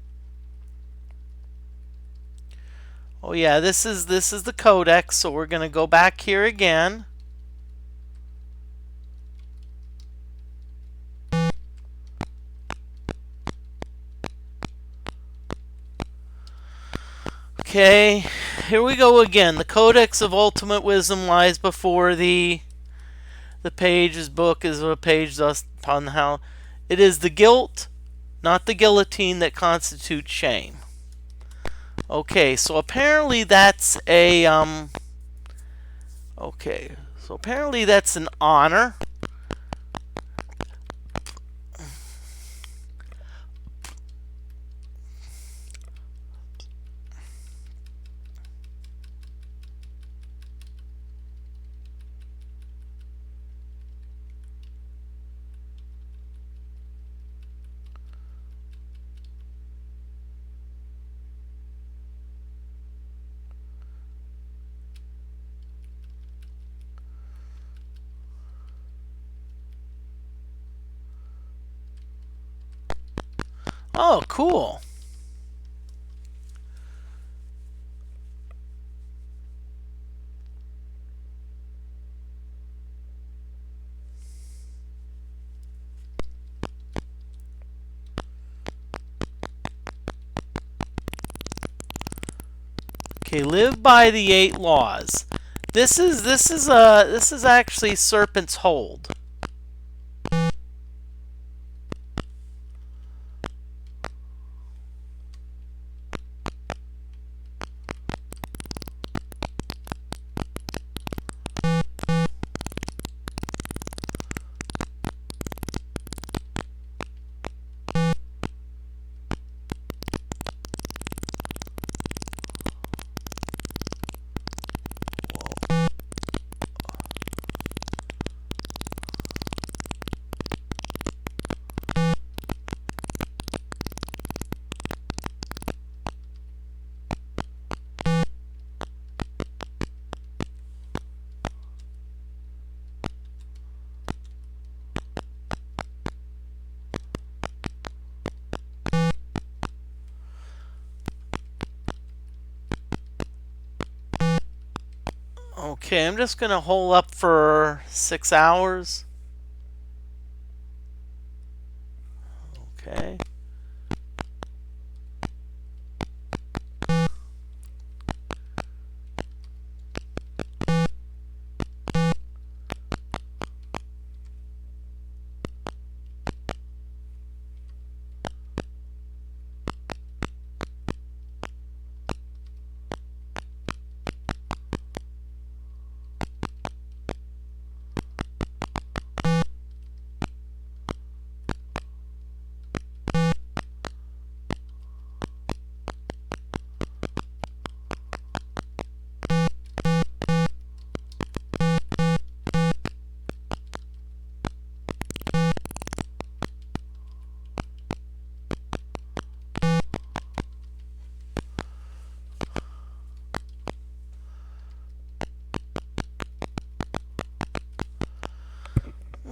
Oh yeah, this is the Codex, so we're gonna go back here again. Okay, here we go again. The Codex of Ultimate Wisdom lies before the page. This book is a page thus upon how it is the guilt, not the guillotine, that constitutes shame. Okay, so apparently that's a okay, so apparently that's an honor. Oh, cool. Okay, live by the 8 laws. This is actually Serpent's Hold. Okay, I'm just gonna hole up for 6 hours. Okay.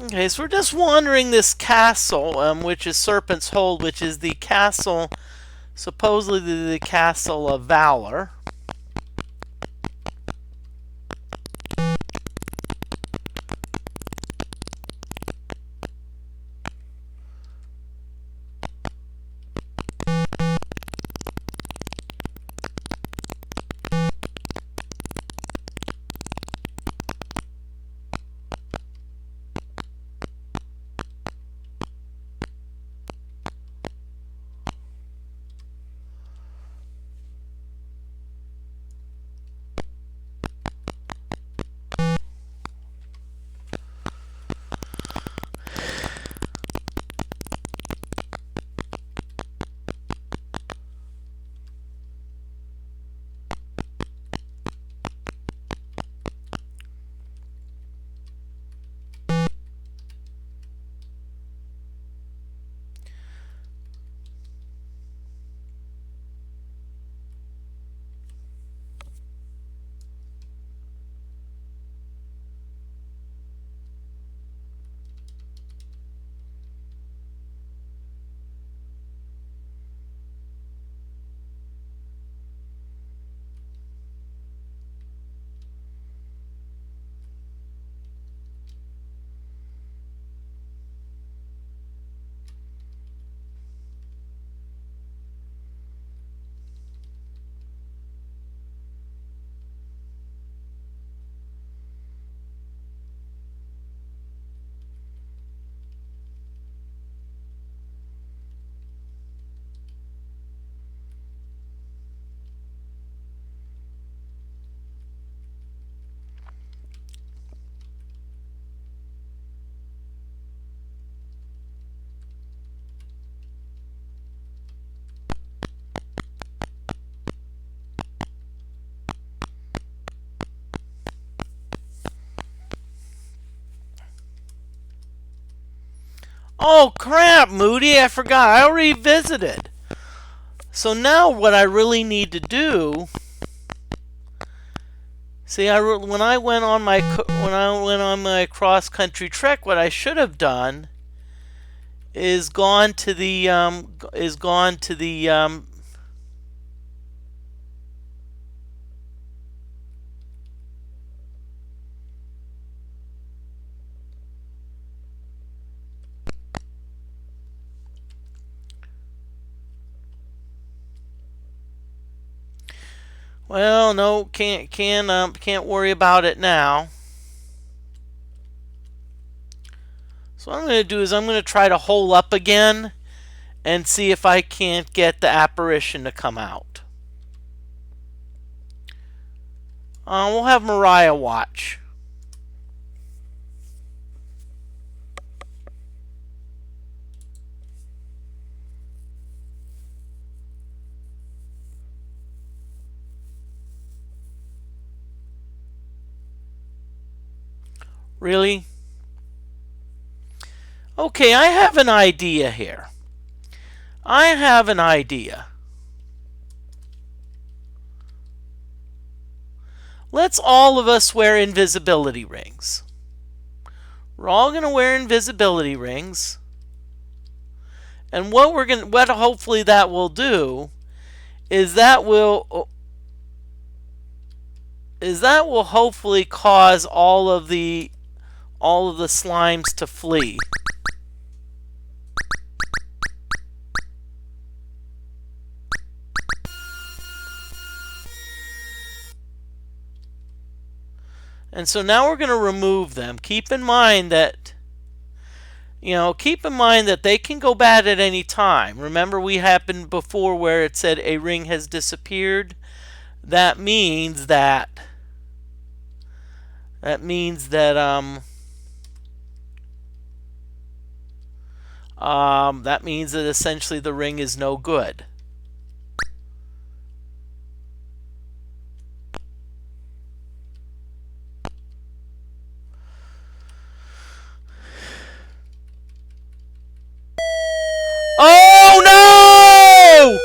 Okay, so we're just wandering this castle, which is Serpent's Hold, which is the castle, supposedly the Castle of Valor. Oh crap, Moody, I forgot. I already visited. So now what I really need to do, see, when I went on my cross country trek, what I should have done is gone to the well, no, can't worry about it now. So what I'm going to do is I'm going to try to hole up again and see if I can't get the apparition to come out. We'll have Mariah watch. Really? Okay, I have an idea here. I have an idea. Let's all of us wear invisibility rings. We're all going to wear invisibility rings. And what hopefully that will do is that will hopefully cause all of the slimes to flee. And so now we're going to remove them. Keep in mind that they can go bad at any time. Remember, we happened before where it said a ring has disappeared. That means that essentially the ring is no good. Oh no!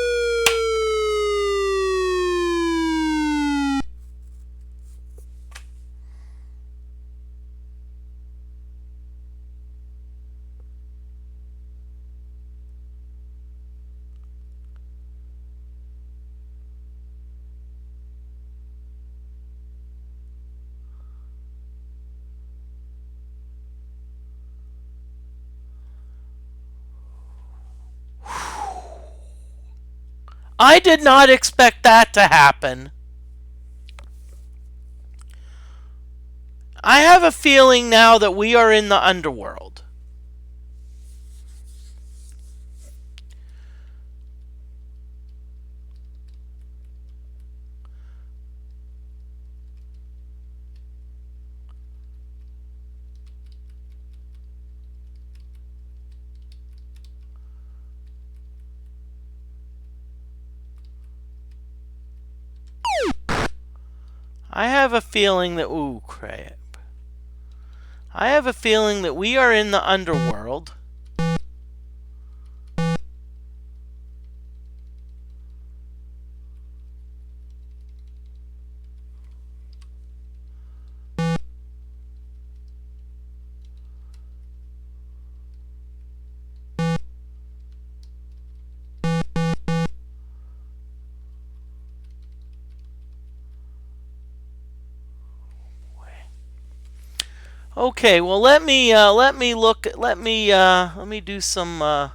I did not expect that to happen. I have a feeling now that we are in the underworld. I have a feeling that... Ooh, crap. I have a feeling that we are in the underworld. Okay, well let me look. Let me do some.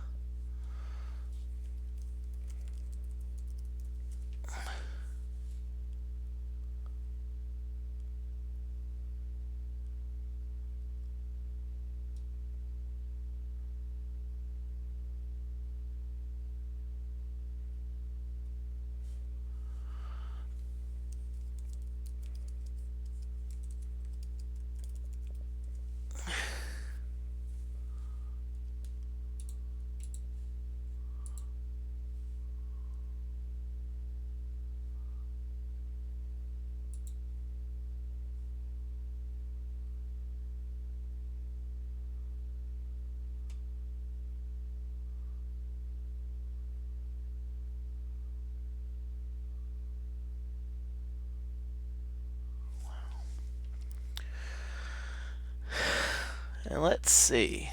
And let's see.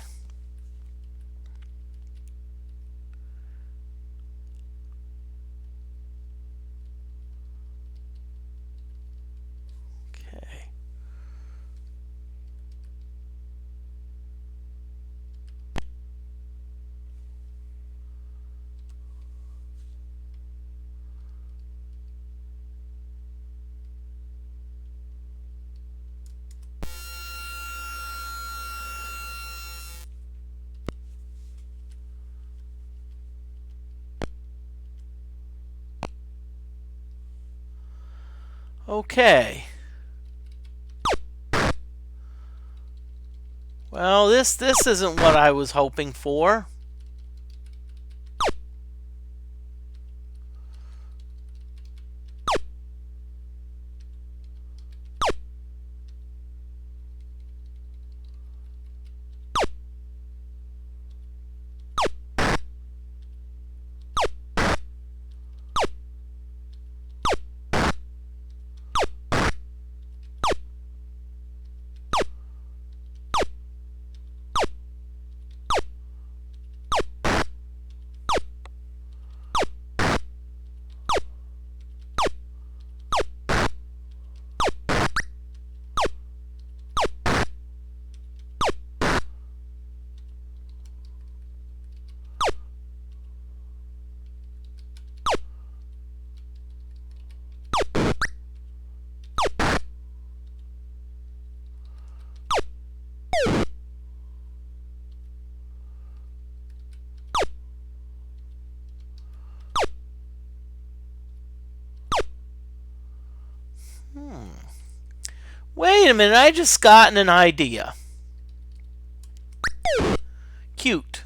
Okay. Okay. Well, this isn't what I was hoping for. Wait a minute, I just gotten an idea. Cute.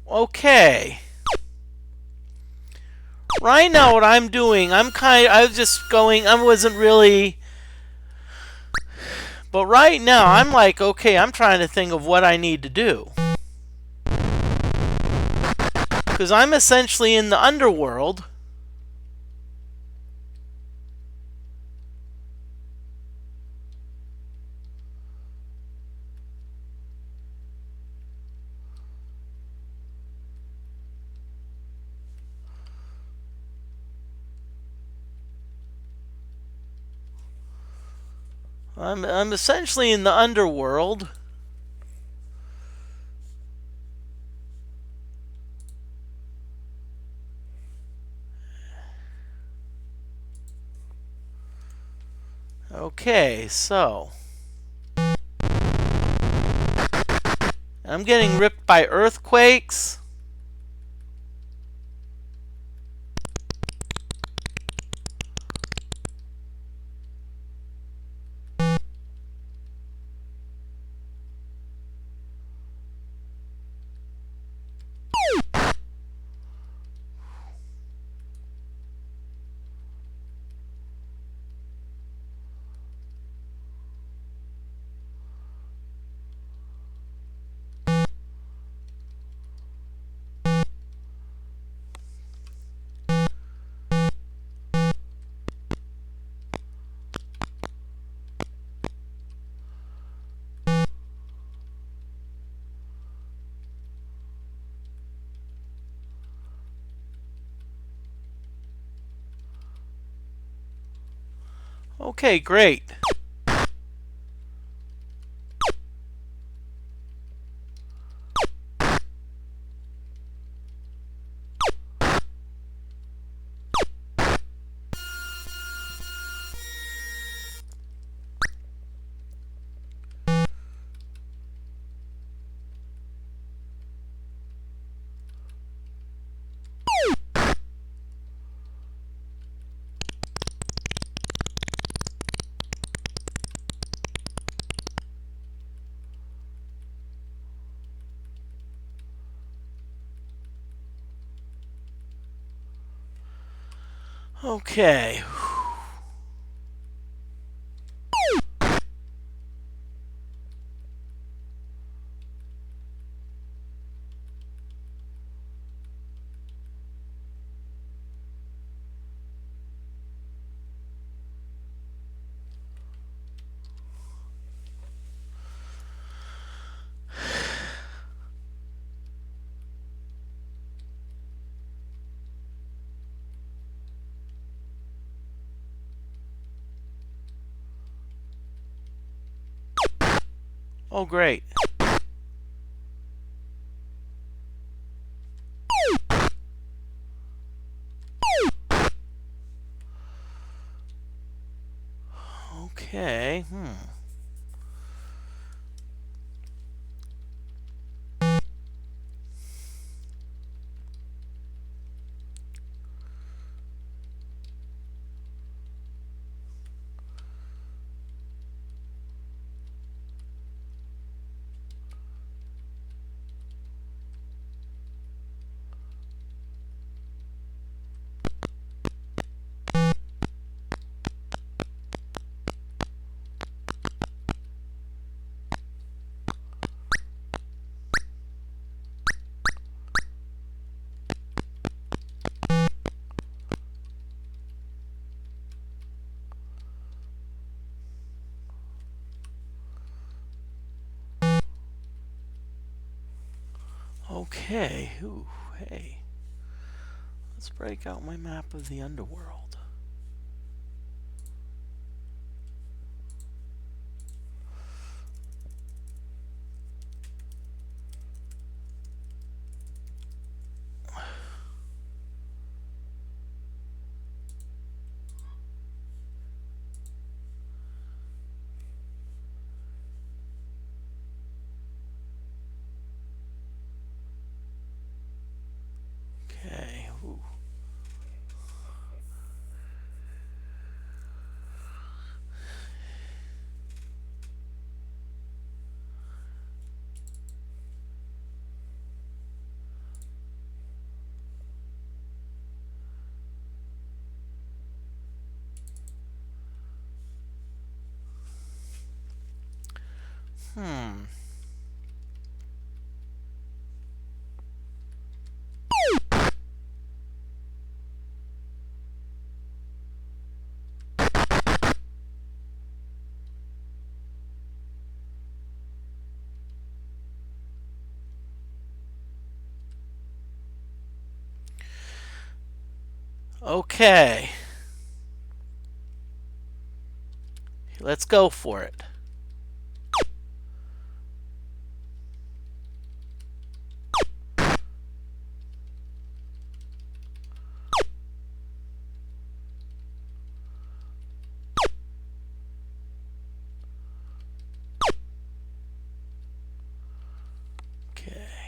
Okay. Right now what I'm doing, I was just going, I wasn't really, but right now I'm like, okay, I'm trying to think of what I need to do. Because I'm essentially in the underworld. I'm essentially in the underworld. Okay, so I'm getting ripped by earthquakes. Okay, great. Okay. Oh, great. Okay. Okay. Ooh, hey. Let's break out my map of the underworld. Okay. Ooh. Hmm. Okay. Let's go for it. Okay.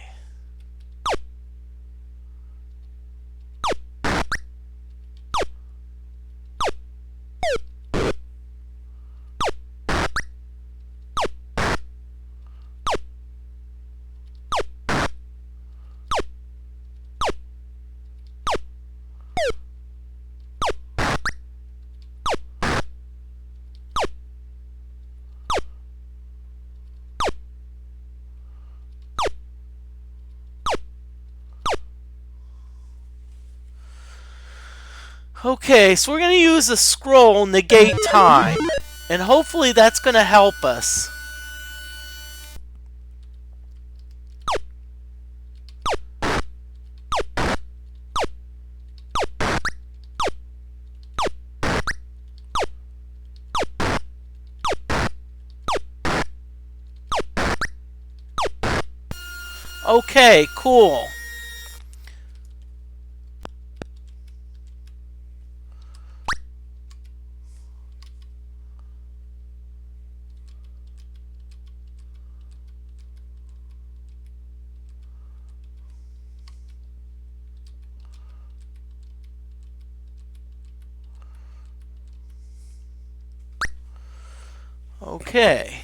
Okay, so we're going to use the scroll negate time. And hopefully that's going to help us. Okay, cool. Okay.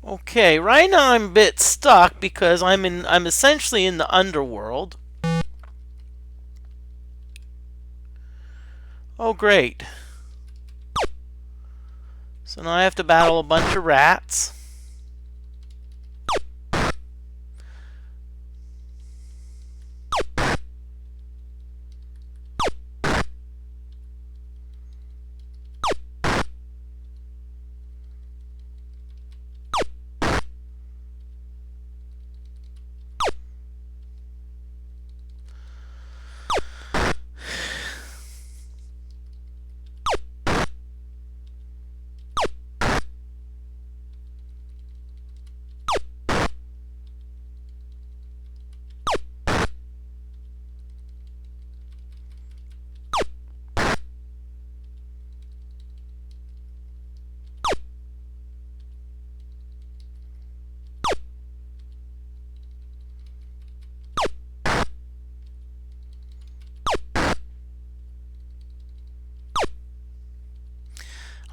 Okay, right now I'm a bit stuck because I'm essentially in the underworld. Oh great. So now I have to battle a bunch of rats.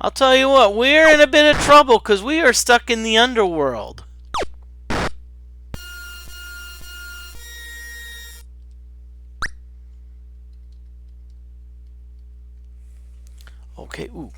I'll tell you what, we're in a bit of trouble because we are stuck in the underworld. Okay, ooh.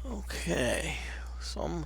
Okay, some.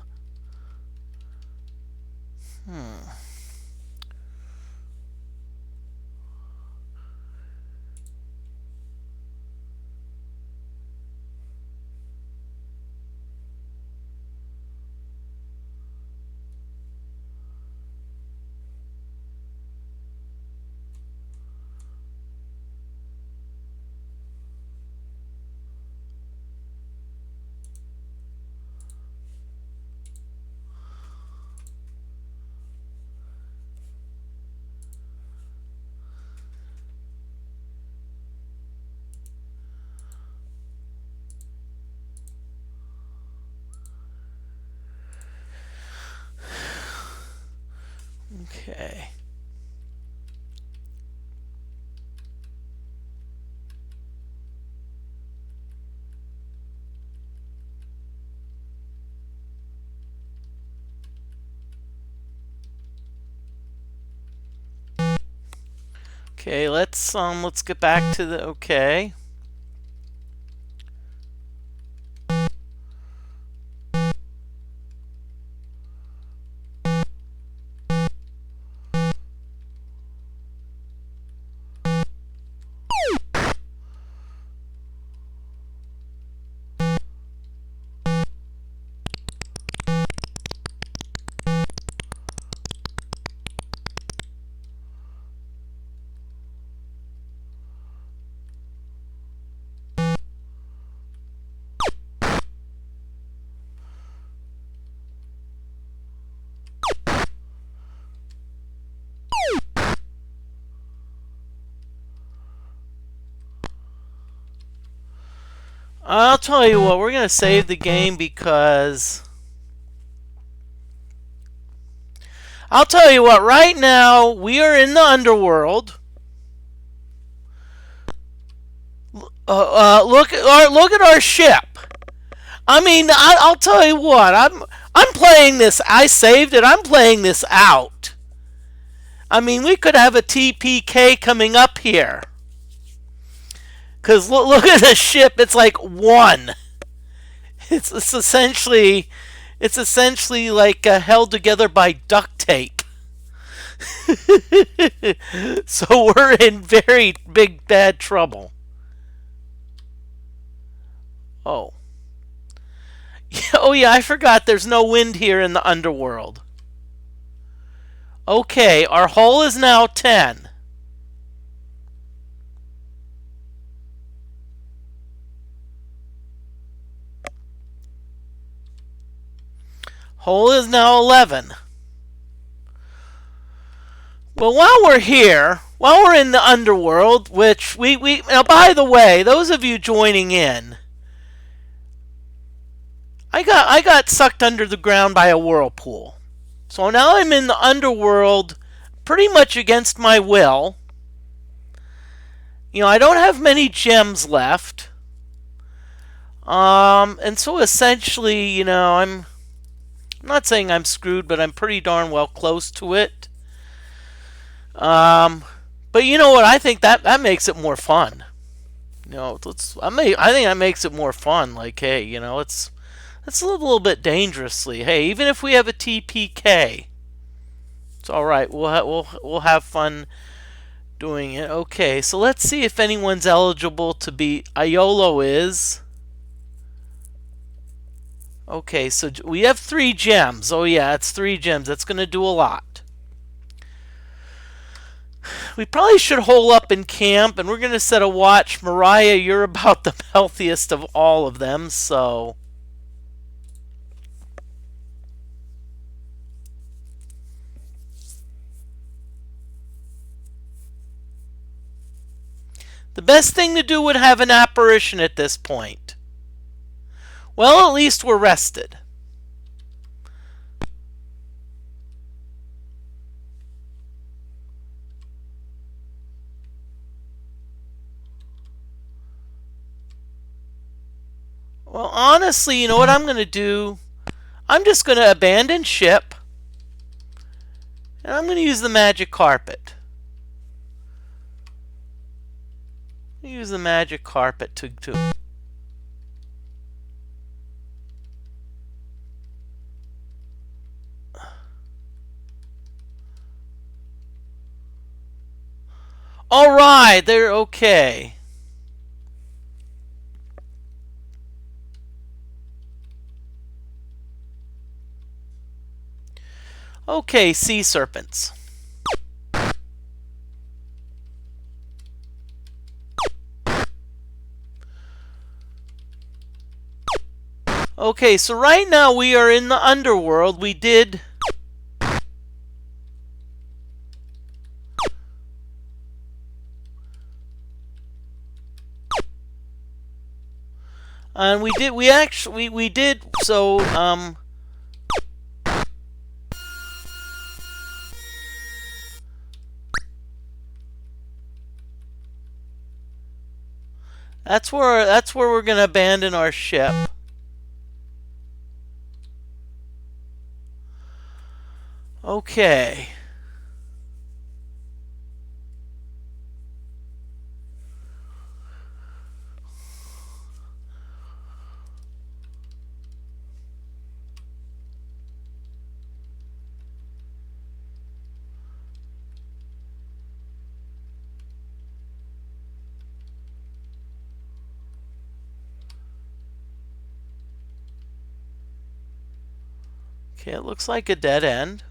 Okay. Okay, let's get back to the okay. I'll tell you what, we're gonna save the game because I'll tell you what, right now we are in the underworld. Look at our ship. I mean, I'll tell you what, I'm playing this. I saved it. I'm playing this out. I mean, we could have a TPK coming up here. Because look at the ship. It's like one. It's essentially like held together by duct tape. So we're in very big bad trouble. Oh. Oh yeah, I forgot there's no wind here in the underworld. Okay, our hull is now 10. Hull is now 11. Well, while we're here, while we're in the underworld, which we now, by the way, those of you joining in, I got sucked under the ground by a whirlpool. So now I'm in the underworld pretty much against my will. I don't have many gems left. And so essentially, I'm not saying I'm screwed, but I'm pretty darn well close to it. But you know what? I think that makes it more fun. I think that makes it more fun. Like, hey, let's live a little bit dangerously. Hey, even if we have a TPK, it's all right. We'll have fun doing it. Okay, so let's see if anyone's eligible to be. Iolo is. Okay, so we have 3 gems. Oh yeah, it's 3 gems. That's going to do a lot. We probably should hole up in camp, and we're going to set a watch. Mariah, you're about the healthiest of all of them, so... The best thing to do would have an apparition at this point. Well, at least we're rested. Well, honestly, you know what I'm going to do? I'm just going to abandon ship. And I'm going to use the magic carpet. Use the magic carpet to all right, they're okay. Okay, sea serpents. Okay, so right now we are in the underworld. We did... And we did, so, that's where we're going to abandon our ship. Okay. Okay, it looks like a dead end.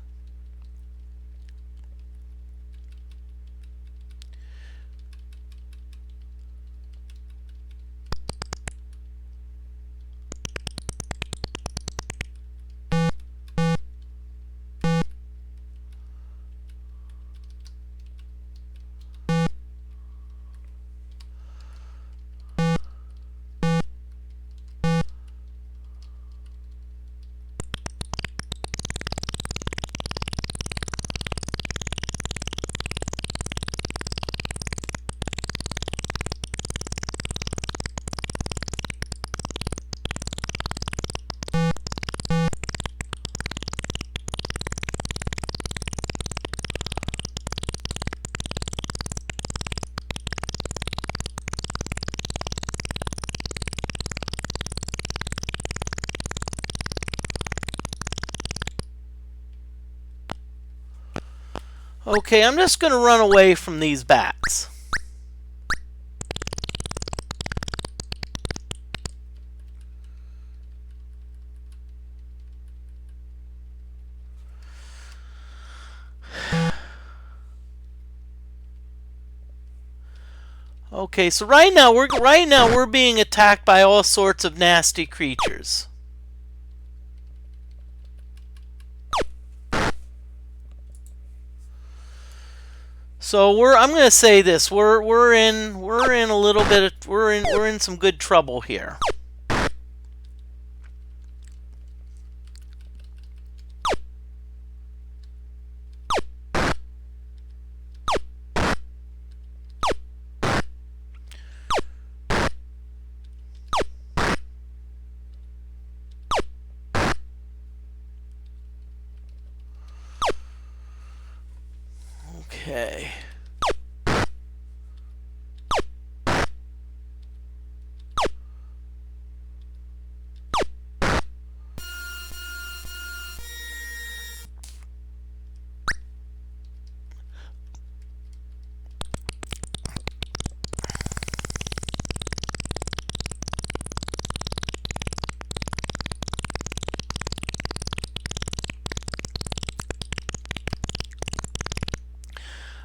Okay, I'm just going to run away from these bats. Okay, so right now we're being attacked by all sorts of nasty creatures. So I'm going to say this, we're in a little bit of, we're in some good trouble here. Okay.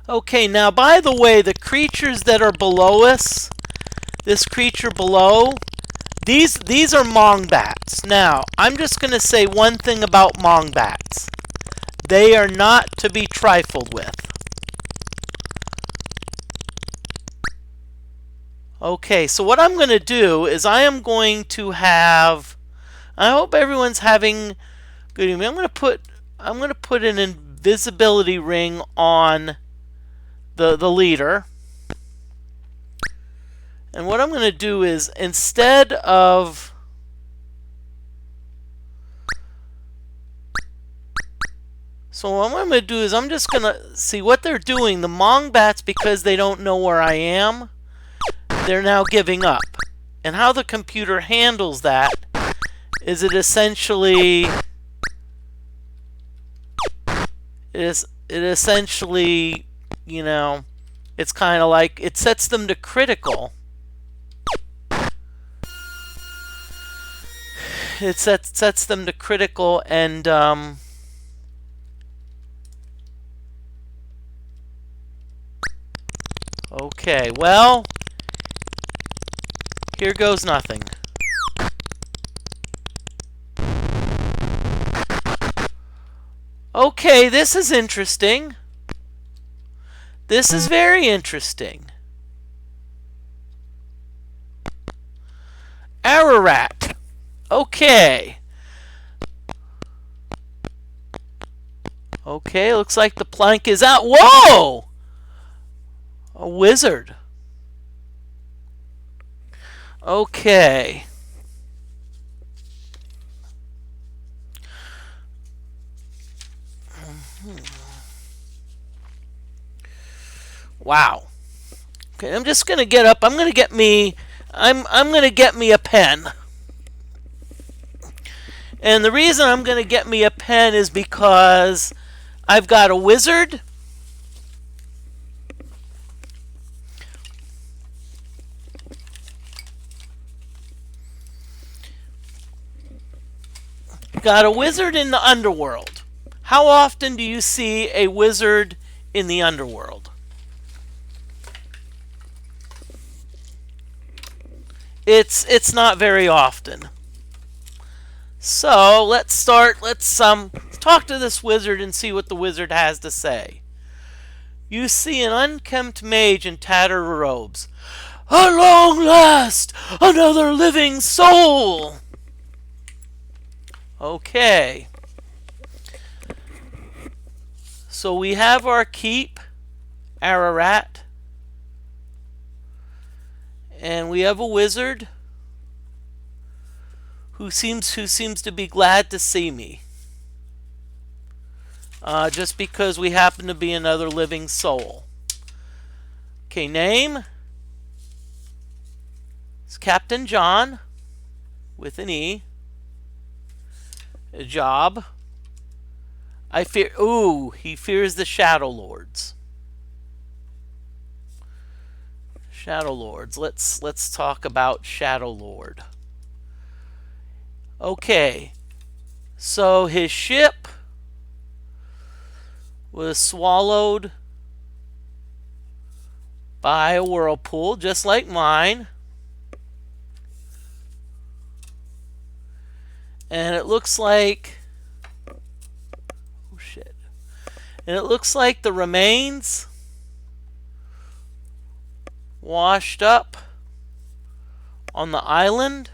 Okay, now by the way, the creatures that are below us, this creature below, these are mongbats. Now, I'm just going to say one thing about mongbats. They are not to be trifled with. Okay, so what I'm going to do is I am going to have, I hope everyone's having good evening. I'm going to put an invisibility ring on the leader. And what I'm going to do is, instead of so what I'm going to do is I'm just going to see what they're doing. The mongbats, because they don't know where I am, they're now giving up. And how the computer handles that is it essentially you know, it's kind of like it sets them to critical. It sets them to critical, and okay, well, here goes nothing. Okay, this is interesting. This is very interesting. Ararat. Okay. Okay, looks like the plank is out. Whoa! A wizard. Okay. Wow. Okay, I'm just gonna get up. I'm gonna get me a pen. And the reason I'm gonna get me a pen is because I've got a wizard. Got a wizard in the underworld. How often do you see a wizard in the underworld? It's not very often. So let's talk to this wizard and see what the wizard has to say. You see an unkempt mage in tattered robes. At long last, another living soul. Okay. So we have our keep, Ararat. And we have a wizard who seems to be glad to see me. Just because we happen to be another living soul. Okay, name is Captain John with an E. A job. He fears the Shadow Lords. Shadow Lords. Let's talk about Shadow Lord. Okay. So his ship was swallowed by a whirlpool, just like mine. And it looks like the remains washed up on the island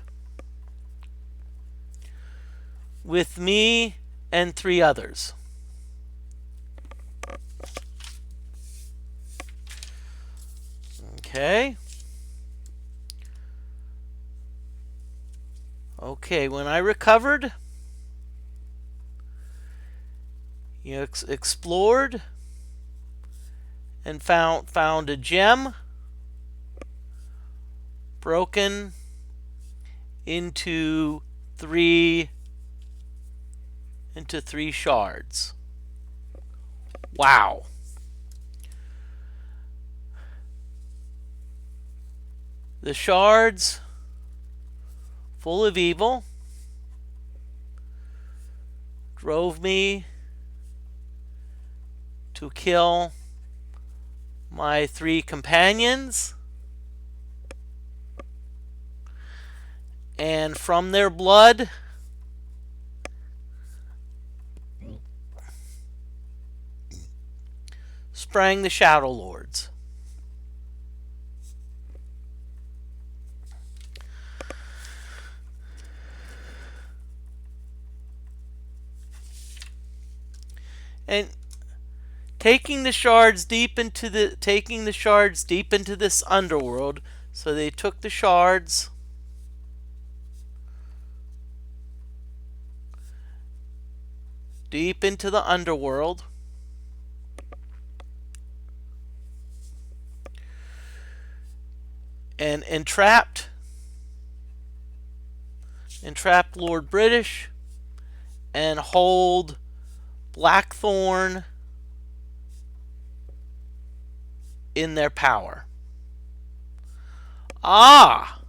with me and 3 others. Okay. Okay, when I recovered, you explored and found a gem broken into three shards. Wow. The shards, full of evil, drove me to kill my 3 companions, and from their blood sprang the Shadow Lords. And taking the shards deep into this underworld, so they took the shards deep into the underworld, and entrapped Lord British and hold Blackthorn in their power. Ah,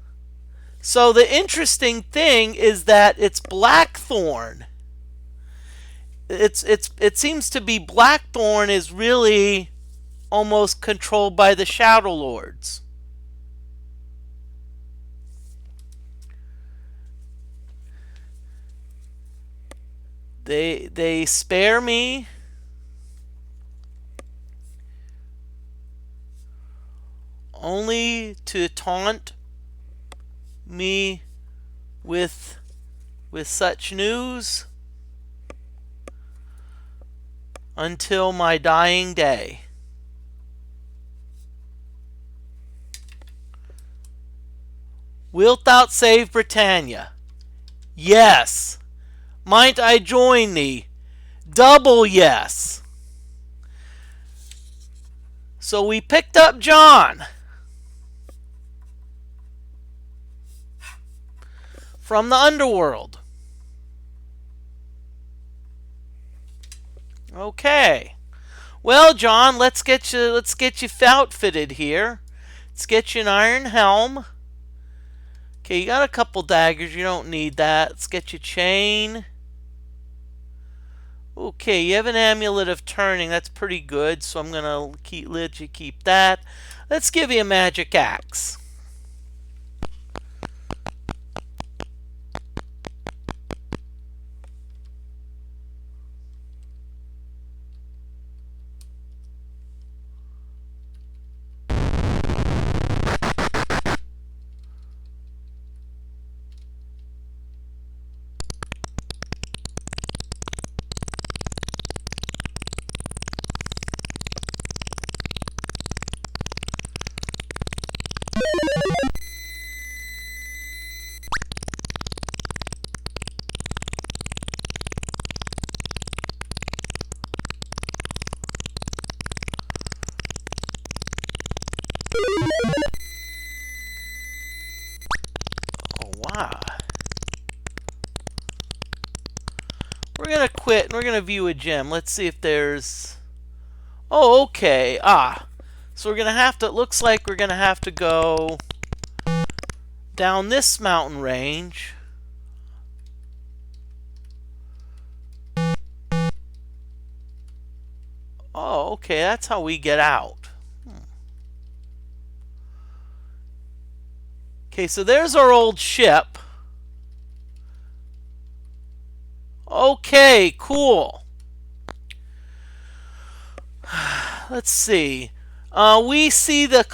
so the interesting thing is that it's Blackthorn. It seems to be Blackthorn is really almost controlled by the Shadow Lords. They spare me only to taunt me with such news until my dying day. Wilt thou save Britannia? Yes. Might I join thee? Double yes. So we picked up John from the underworld. Okay. Well, John, let's get you outfitted here. Let's get you an iron helm. Okay, you got a couple daggers. You don't need that. Let's get you chain. Okay, you have an amulet of turning. That's pretty good, so I'm gonna let you keep that. Let's give you a magic axe. We're going to quit and we're going to view a gem. Let's see if there's... Oh, okay. So we're going to have to... It looks like we're going to have to go down this mountain range. Oh, okay. That's how we get out. Okay, so there's our old ship. Okay, cool. Let's see. We see the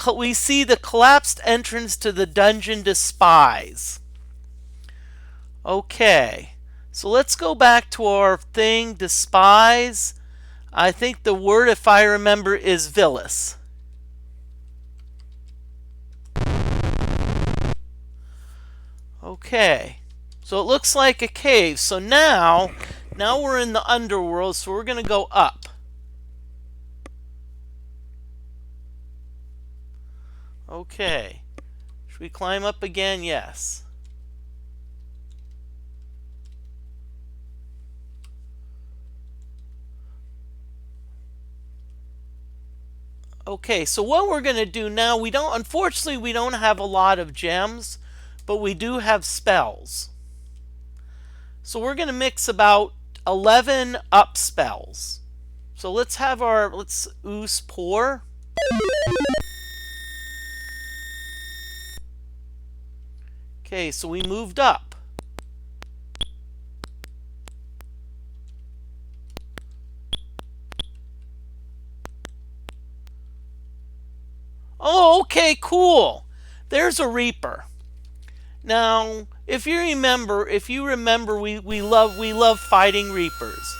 collapsed entrance to the dungeon Despise. Okay, so let's go back to our thing, Despise. I think the word, if I remember, is Villas. Okay. So it looks like a cave. So now we're in the underworld, so we're going to go up. Okay. Should we climb up again? Yes. Okay, so what we're going to do now, unfortunately we don't have a lot of gems, but we do have spells. So we're going to mix about 11 up spells. So let's ooze pour. Okay, so we moved up. Oh, okay, cool. There's a Reaper. Now, if you remember, we love fighting Reapers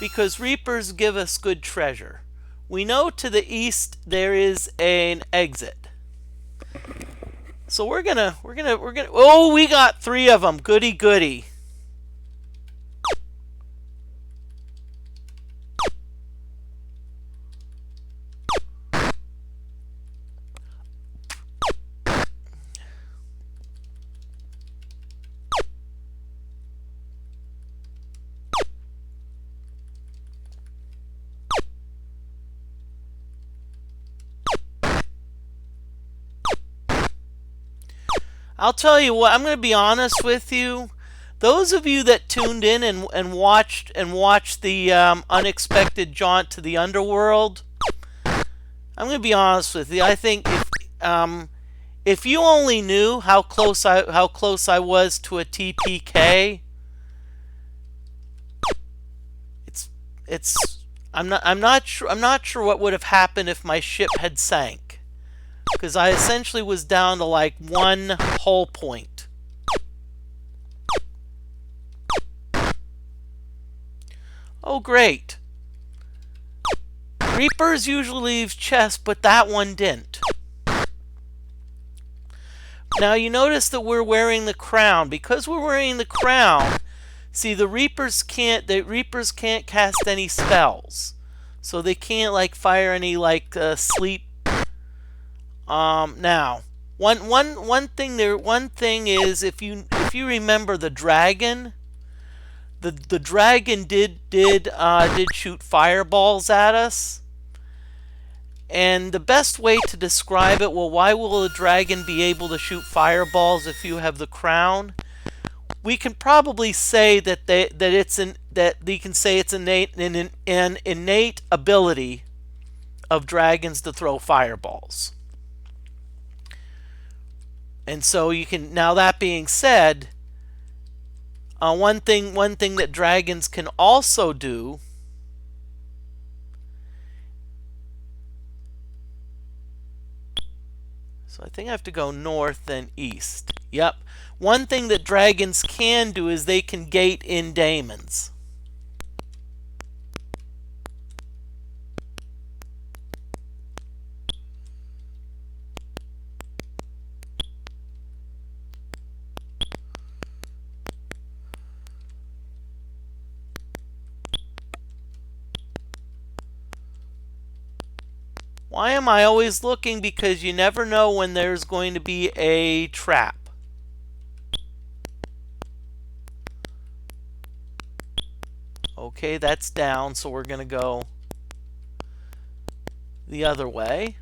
because Reapers give us good treasure. We know to the east there is an exit. So we're gonna oh, we got 3 of them. Goody goody. I'll tell you what, I'm going to be honest with you. Those of you that tuned in and watched the unexpected jaunt to the underworld, I'm going to be honest with you. I think if you only knew how close I was to a TPK, I'm not sure what would have happened if my ship had sank. Because I essentially was down to like 1 hull point. Oh, great. Reapers usually leave chests, but that one didn't. Now you notice that we're wearing the crown. Because we're wearing the crown, see, the Reapers can't cast any spells. So they can't like fire any like sleep. Now, one thing is, if you remember the dragon, the dragon did shoot fireballs at us, and the best way to describe it, well, why will a dragon be able to shoot fireballs if you have the crown? We can probably say that it's an innate ability of dragons to throw fireballs. And so you can, now that being said, one thing that dragons can also do so I think I have to go north then east. Yep. One thing that dragons can do is they can gate in daemons. Why am I always looking? Because you never know when there's going to be a trap. Okay, that's down, so we're going to go the other way.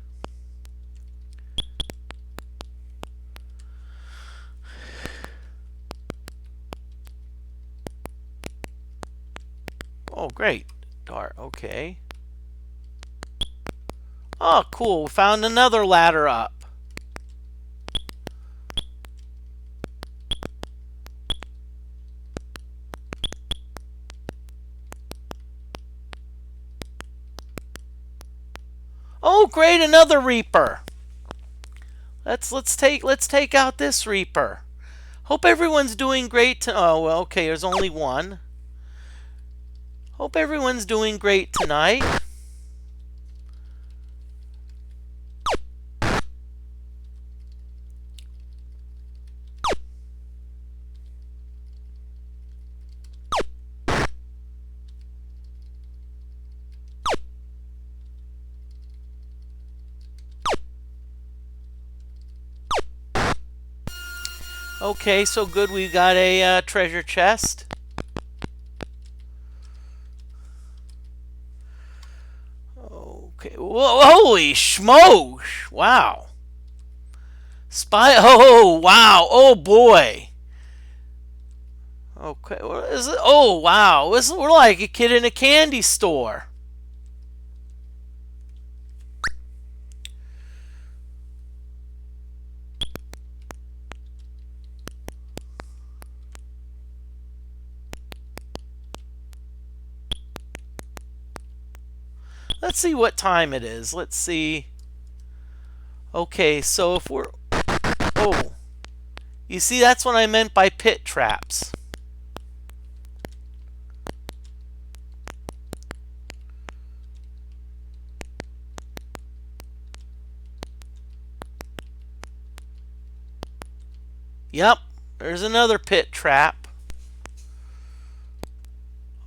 Oh, great. Dark. Okay. Oh, cool. We found another ladder up. Oh, great, another Reaper. Let's take out this Reaper. Hope everyone's doing great. Oh, well, okay, there's only one. Hope everyone's doing great tonight. Okay, so good. We got a treasure chest. Okay. Whoa, holy schmosh! Wow. Spy. Oh, wow. Oh, boy. Okay. What is it? Oh, wow. We're like a kid in a candy store. Let's see what time it is. Let's see. Okay, so if we're... Oh. You see, that's what I meant by pit traps. Yep, there's another pit trap.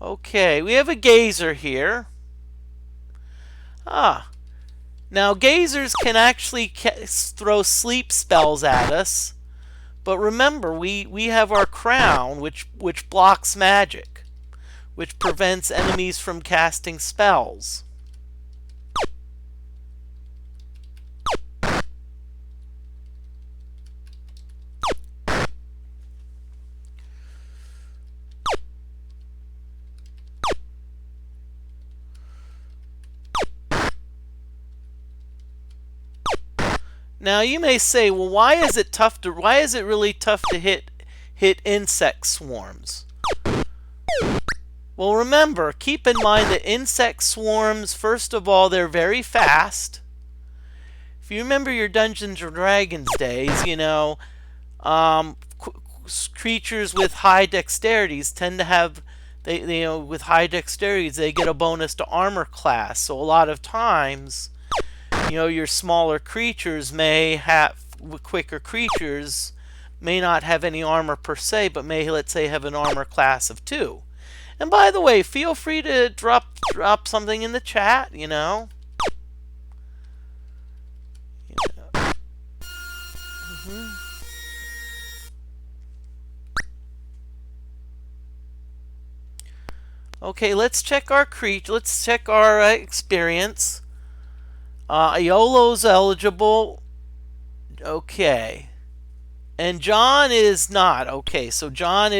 Okay, we have a gazer here. Ah. Now, gazers can actually throw sleep spells at us. But remember, we have our crown, which blocks magic, which prevents enemies from casting spells. Now you may say, well, why is it really tough to hit insect swarms? Well, remember, keep in mind that insect swarms, first of all, they're very fast. If you remember your Dungeons and Dragons days, you know, creatures with high dexterities tend to have, with high dexterities, they get a bonus to armor class. So a lot of times, your smaller creatures quicker creatures may not have any armor per se, but may, let's say, have an armor class of 2. And by the way, feel free to drop something in the chat, Okay, let's check our experience. Iolo's eligible. Okay. And John is not. Okay, so John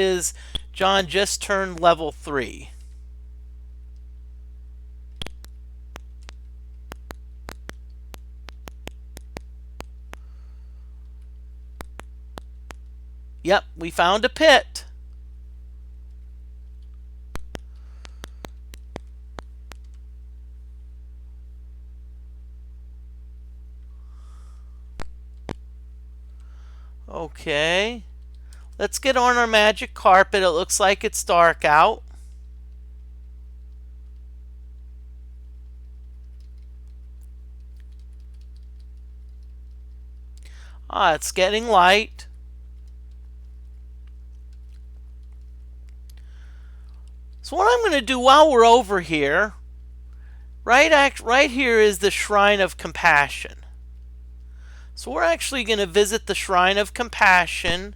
just turned level 3. Yep, we found a pit. Okay. Let's get on our magic carpet. It looks like it's dark out. It's getting light. So what I'm going to do while we're over here, right here is the Shrine of Compassion. So we're actually going to visit the Shrine of Compassion,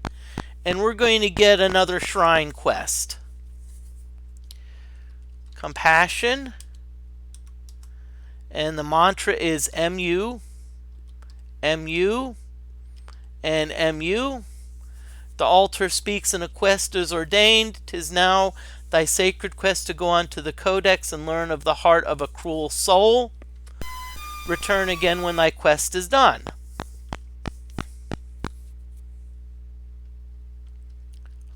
and we're going to get another shrine quest. Compassion. And the mantra is MU, MU, and MU. The altar speaks, and a quest is ordained. 'Tis now thy sacred quest to go on to the Codex and learn of the heart of a cruel soul. Return again when thy quest is done.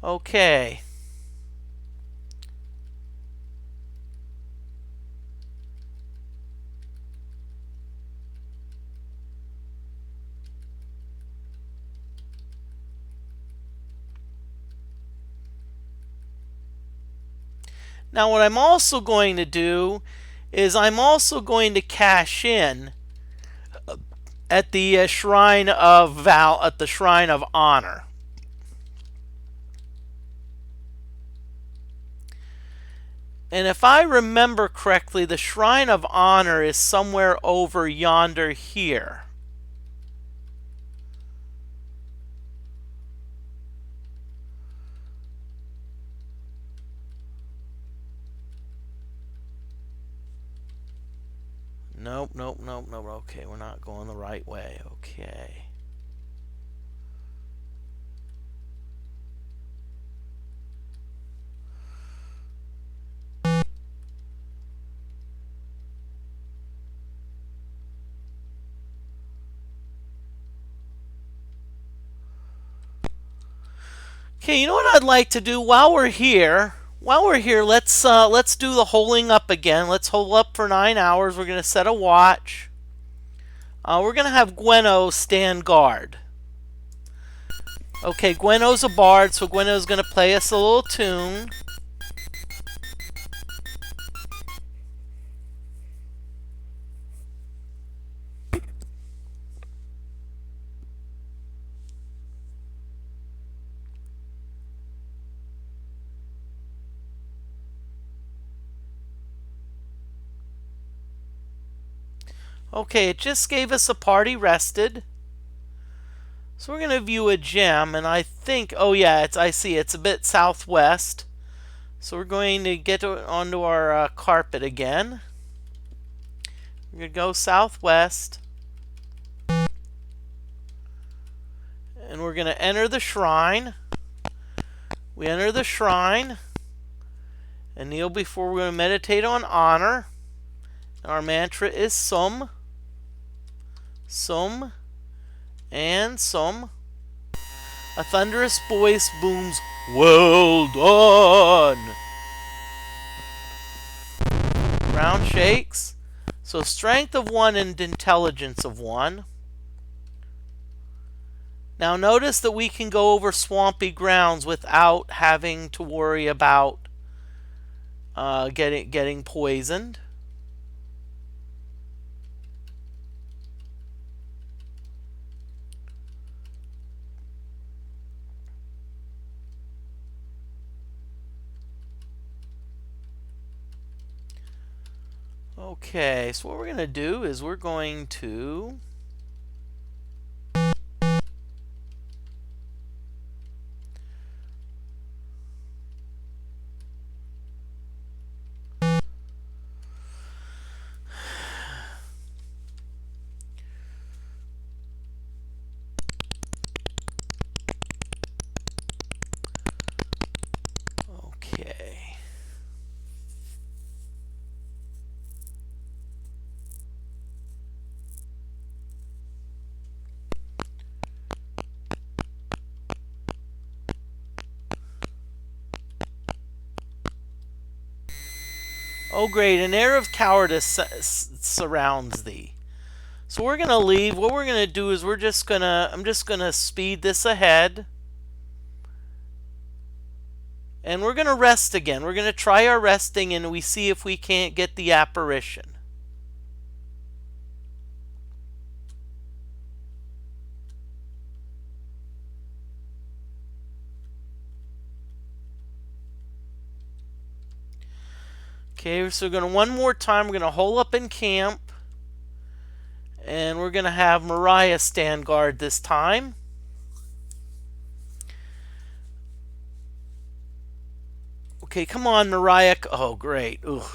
Okay. Now what I'm also going to do is I'm also going to cash in at the Shrine of Honor. And if I remember correctly, the Shrine of Honor is somewhere over yonder here. Nope, nope, nope, nope. Okay, we're not going the right way. Okay. Okay, you know what I'd like to do while we're here? Let's do the holing up again. Let's hole up for 9 hours. We're gonna set a watch. We're gonna have Gweno stand guard. Okay, Gweno's a bard, so Gweno's gonna play us a little tune. Okay, it just gave us a party rested. So we're going to view a gem, and I think, oh yeah, I see, it's a bit southwest. So we're going to get onto our carpet again. We're going to go southwest. And we're going to enter the shrine. We enter the shrine and kneel before we're going to meditate on honor. Our mantra is Sum. Sum. And Sum. A thunderous voice booms, "Well done!" Ground shakes. So strength of 1 and intelligence of 1. Now notice that we can go over swampy grounds without having to worry about getting poisoned. Okay, so what we're going to do is we're going to okay. Oh great, an air of cowardice surrounds thee. So we're going to leave. What we're going to do is I'm just going to speed this ahead. And we're going to rest again. We're going to try our resting and we see if we can't get the apparition. Okay, so we're going to one more time, we're going to hole up in camp. And we're going to have Mariah stand guard this time. Okay, come on, Mariah. Oh, great. Ugh.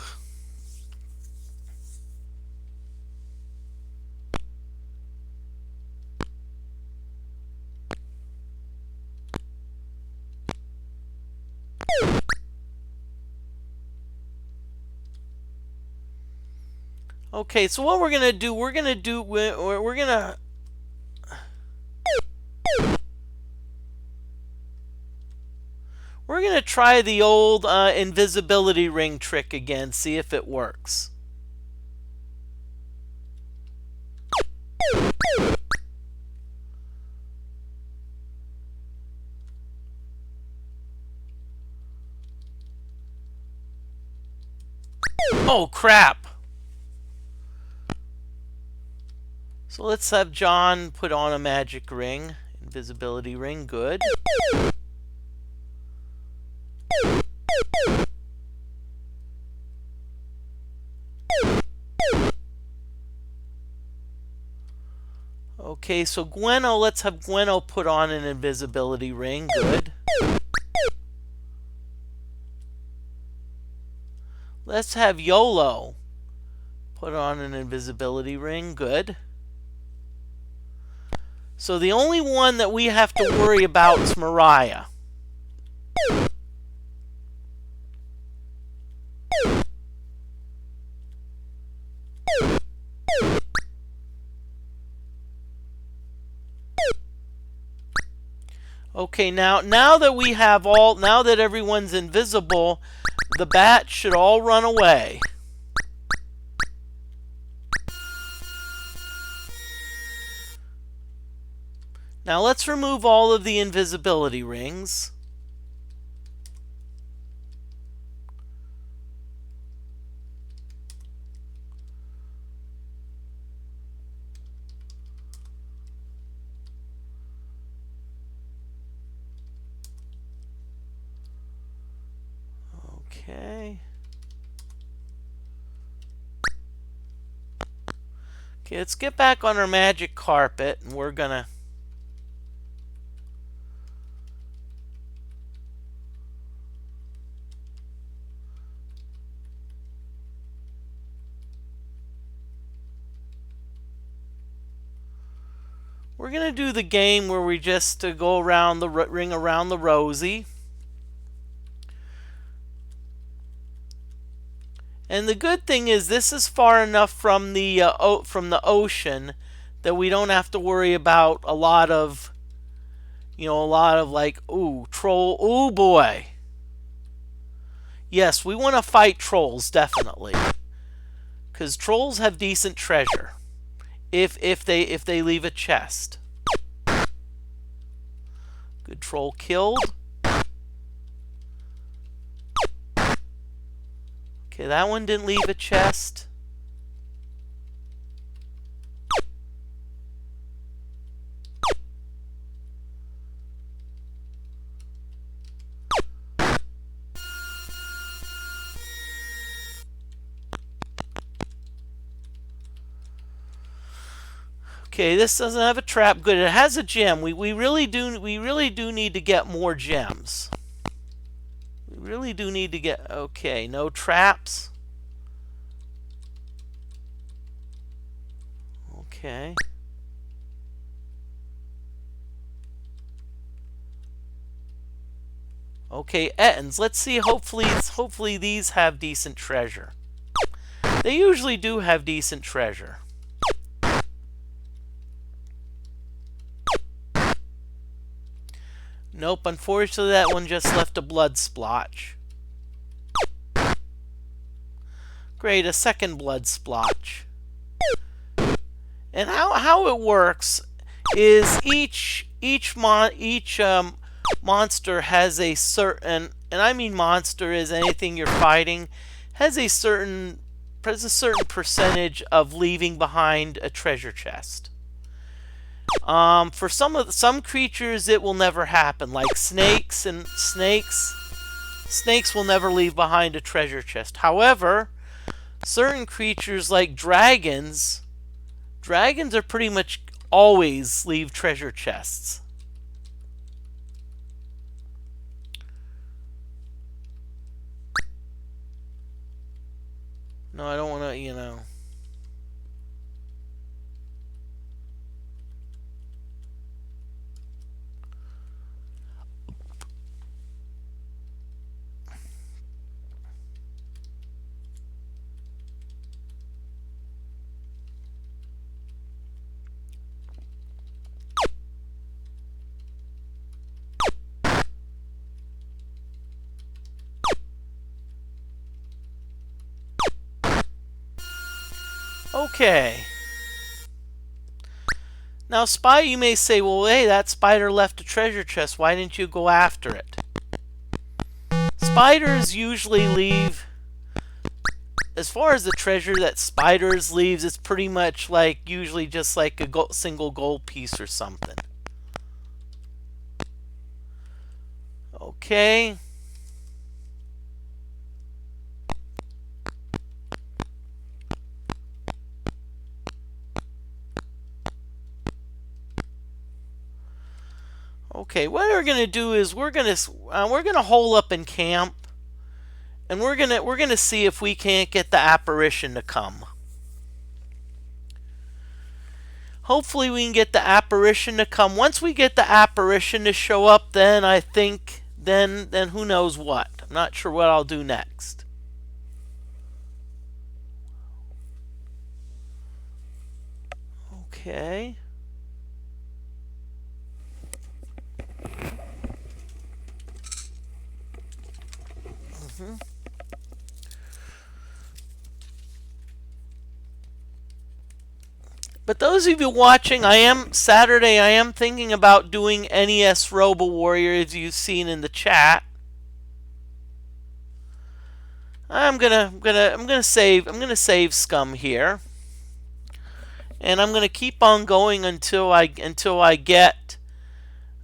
Okay, so what we're gonna do? We're gonna try the old invisibility ring trick again. See if it works. Oh crap! So let's have John put on a magic ring. Invisibility ring, good. Okay, so Gweno, let's have Gweno put on an invisibility ring, good. Let's have YOLO Put on an invisibility ring. Good. So the only one that we have to worry about is Mariah. Okay, now that everyone's invisible, the bats should all run away. Now let's remove all of the invisibility rings. Okay. Okay, let's get back on our magic carpet, and we're gonna do the game where we just go around the ring around the rosy. And the good thing is this is far enough from the ocean that we don't have to worry about a lot of like, ooh, troll, ooh boy. Yes, we want to fight trolls, definitely, because trolls have decent treasure if they leave a chest. Good, troll killed. Okay, that one didn't leave a chest. Okay, this doesn't have a trap. Good, it has a gem. We really do need to get more gems. We really do need to get... Okay, no traps. Okay. Okay, Ettins. Let's see. Hopefully these have decent treasure. They usually do have decent treasure. Nope, unfortunately that one just left a blood splotch. Great, a second blood splotch. And how it works is each monster has a certain, and I mean monster is anything you're fighting, has a certain percentage of leaving behind a treasure chest. For some creatures it will never happen, like snakes will never leave behind a treasure chest. However, certain creatures like dragons are pretty much always leave treasure chests. No, I don't want to, you know. Okay. Now, you may say, well, hey, that spider left a treasure chest. Why didn't you go after it? Spiders usually leave, as far as the treasure that spiders leaves, it's pretty much like, usually just like a single gold piece or something. Okay. Okay, what we're gonna do is we're gonna hole up in camp, and we're gonna see if we can't get the apparition to come. hopefully we can get the apparition to come. Once we get the apparition to show up, then I think then who knows what. I'm not sure what I'll do next. Okay. But those of you watching, I am thinking about doing NES Robo Warrior, as you've seen in the chat. I'm gonna save Scum here, and I'm gonna keep on going until I get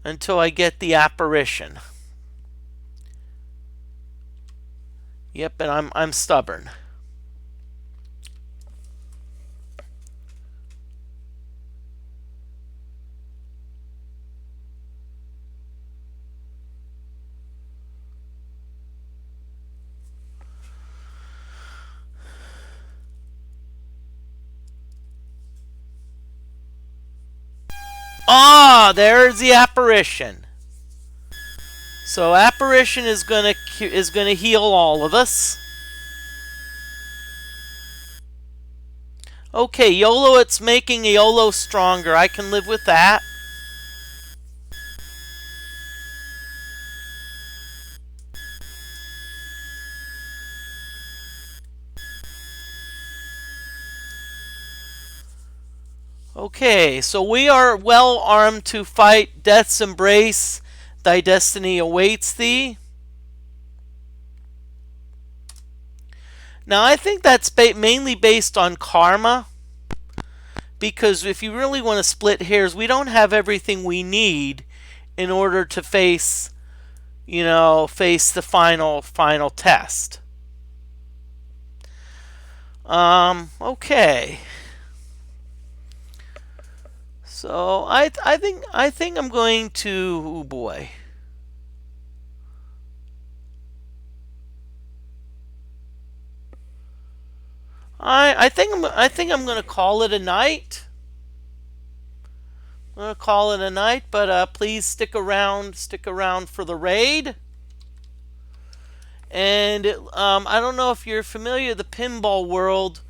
the apparition. Yep, and I'm stubborn. Ah, there's the apparition. So apparition is gonna heal all of us. Okay, YOLO, it's making YOLO stronger. I can live with that. Okay, so we are well armed to fight Death's Embrace. Thy destiny awaits thee. Now, I think that's mainly based on karma, because if you really want to split hairs, we don't have everything we need in order to face the final test. Okay. So I think I'm going to, oh boy. I think I'm going to call it a night. I'm going to call it a night, but please stick around for the raid. And I don't know if you're familiar with the pinball world.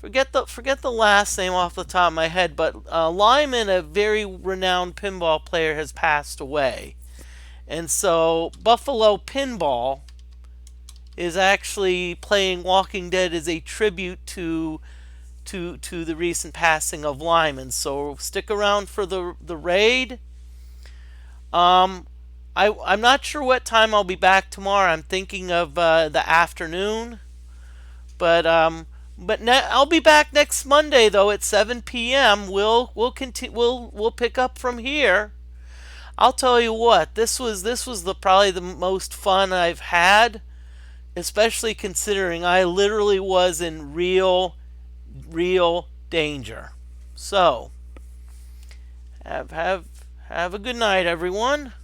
Forget the last name off the top of my head, but Lyman, a very renowned pinball player, has passed away, and so Buffalo Pinball is actually playing Walking Dead as a tribute to the recent passing of Lyman. So stick around for the raid. I'm not sure what time I'll be back tomorrow. I'm thinking of the afternoon, but I'll be back next Monday though at 7 p.m. We'll pick up from here. I'll tell you what, this was probably the most fun I've had, especially considering I literally was in real danger. So have a good night, everyone.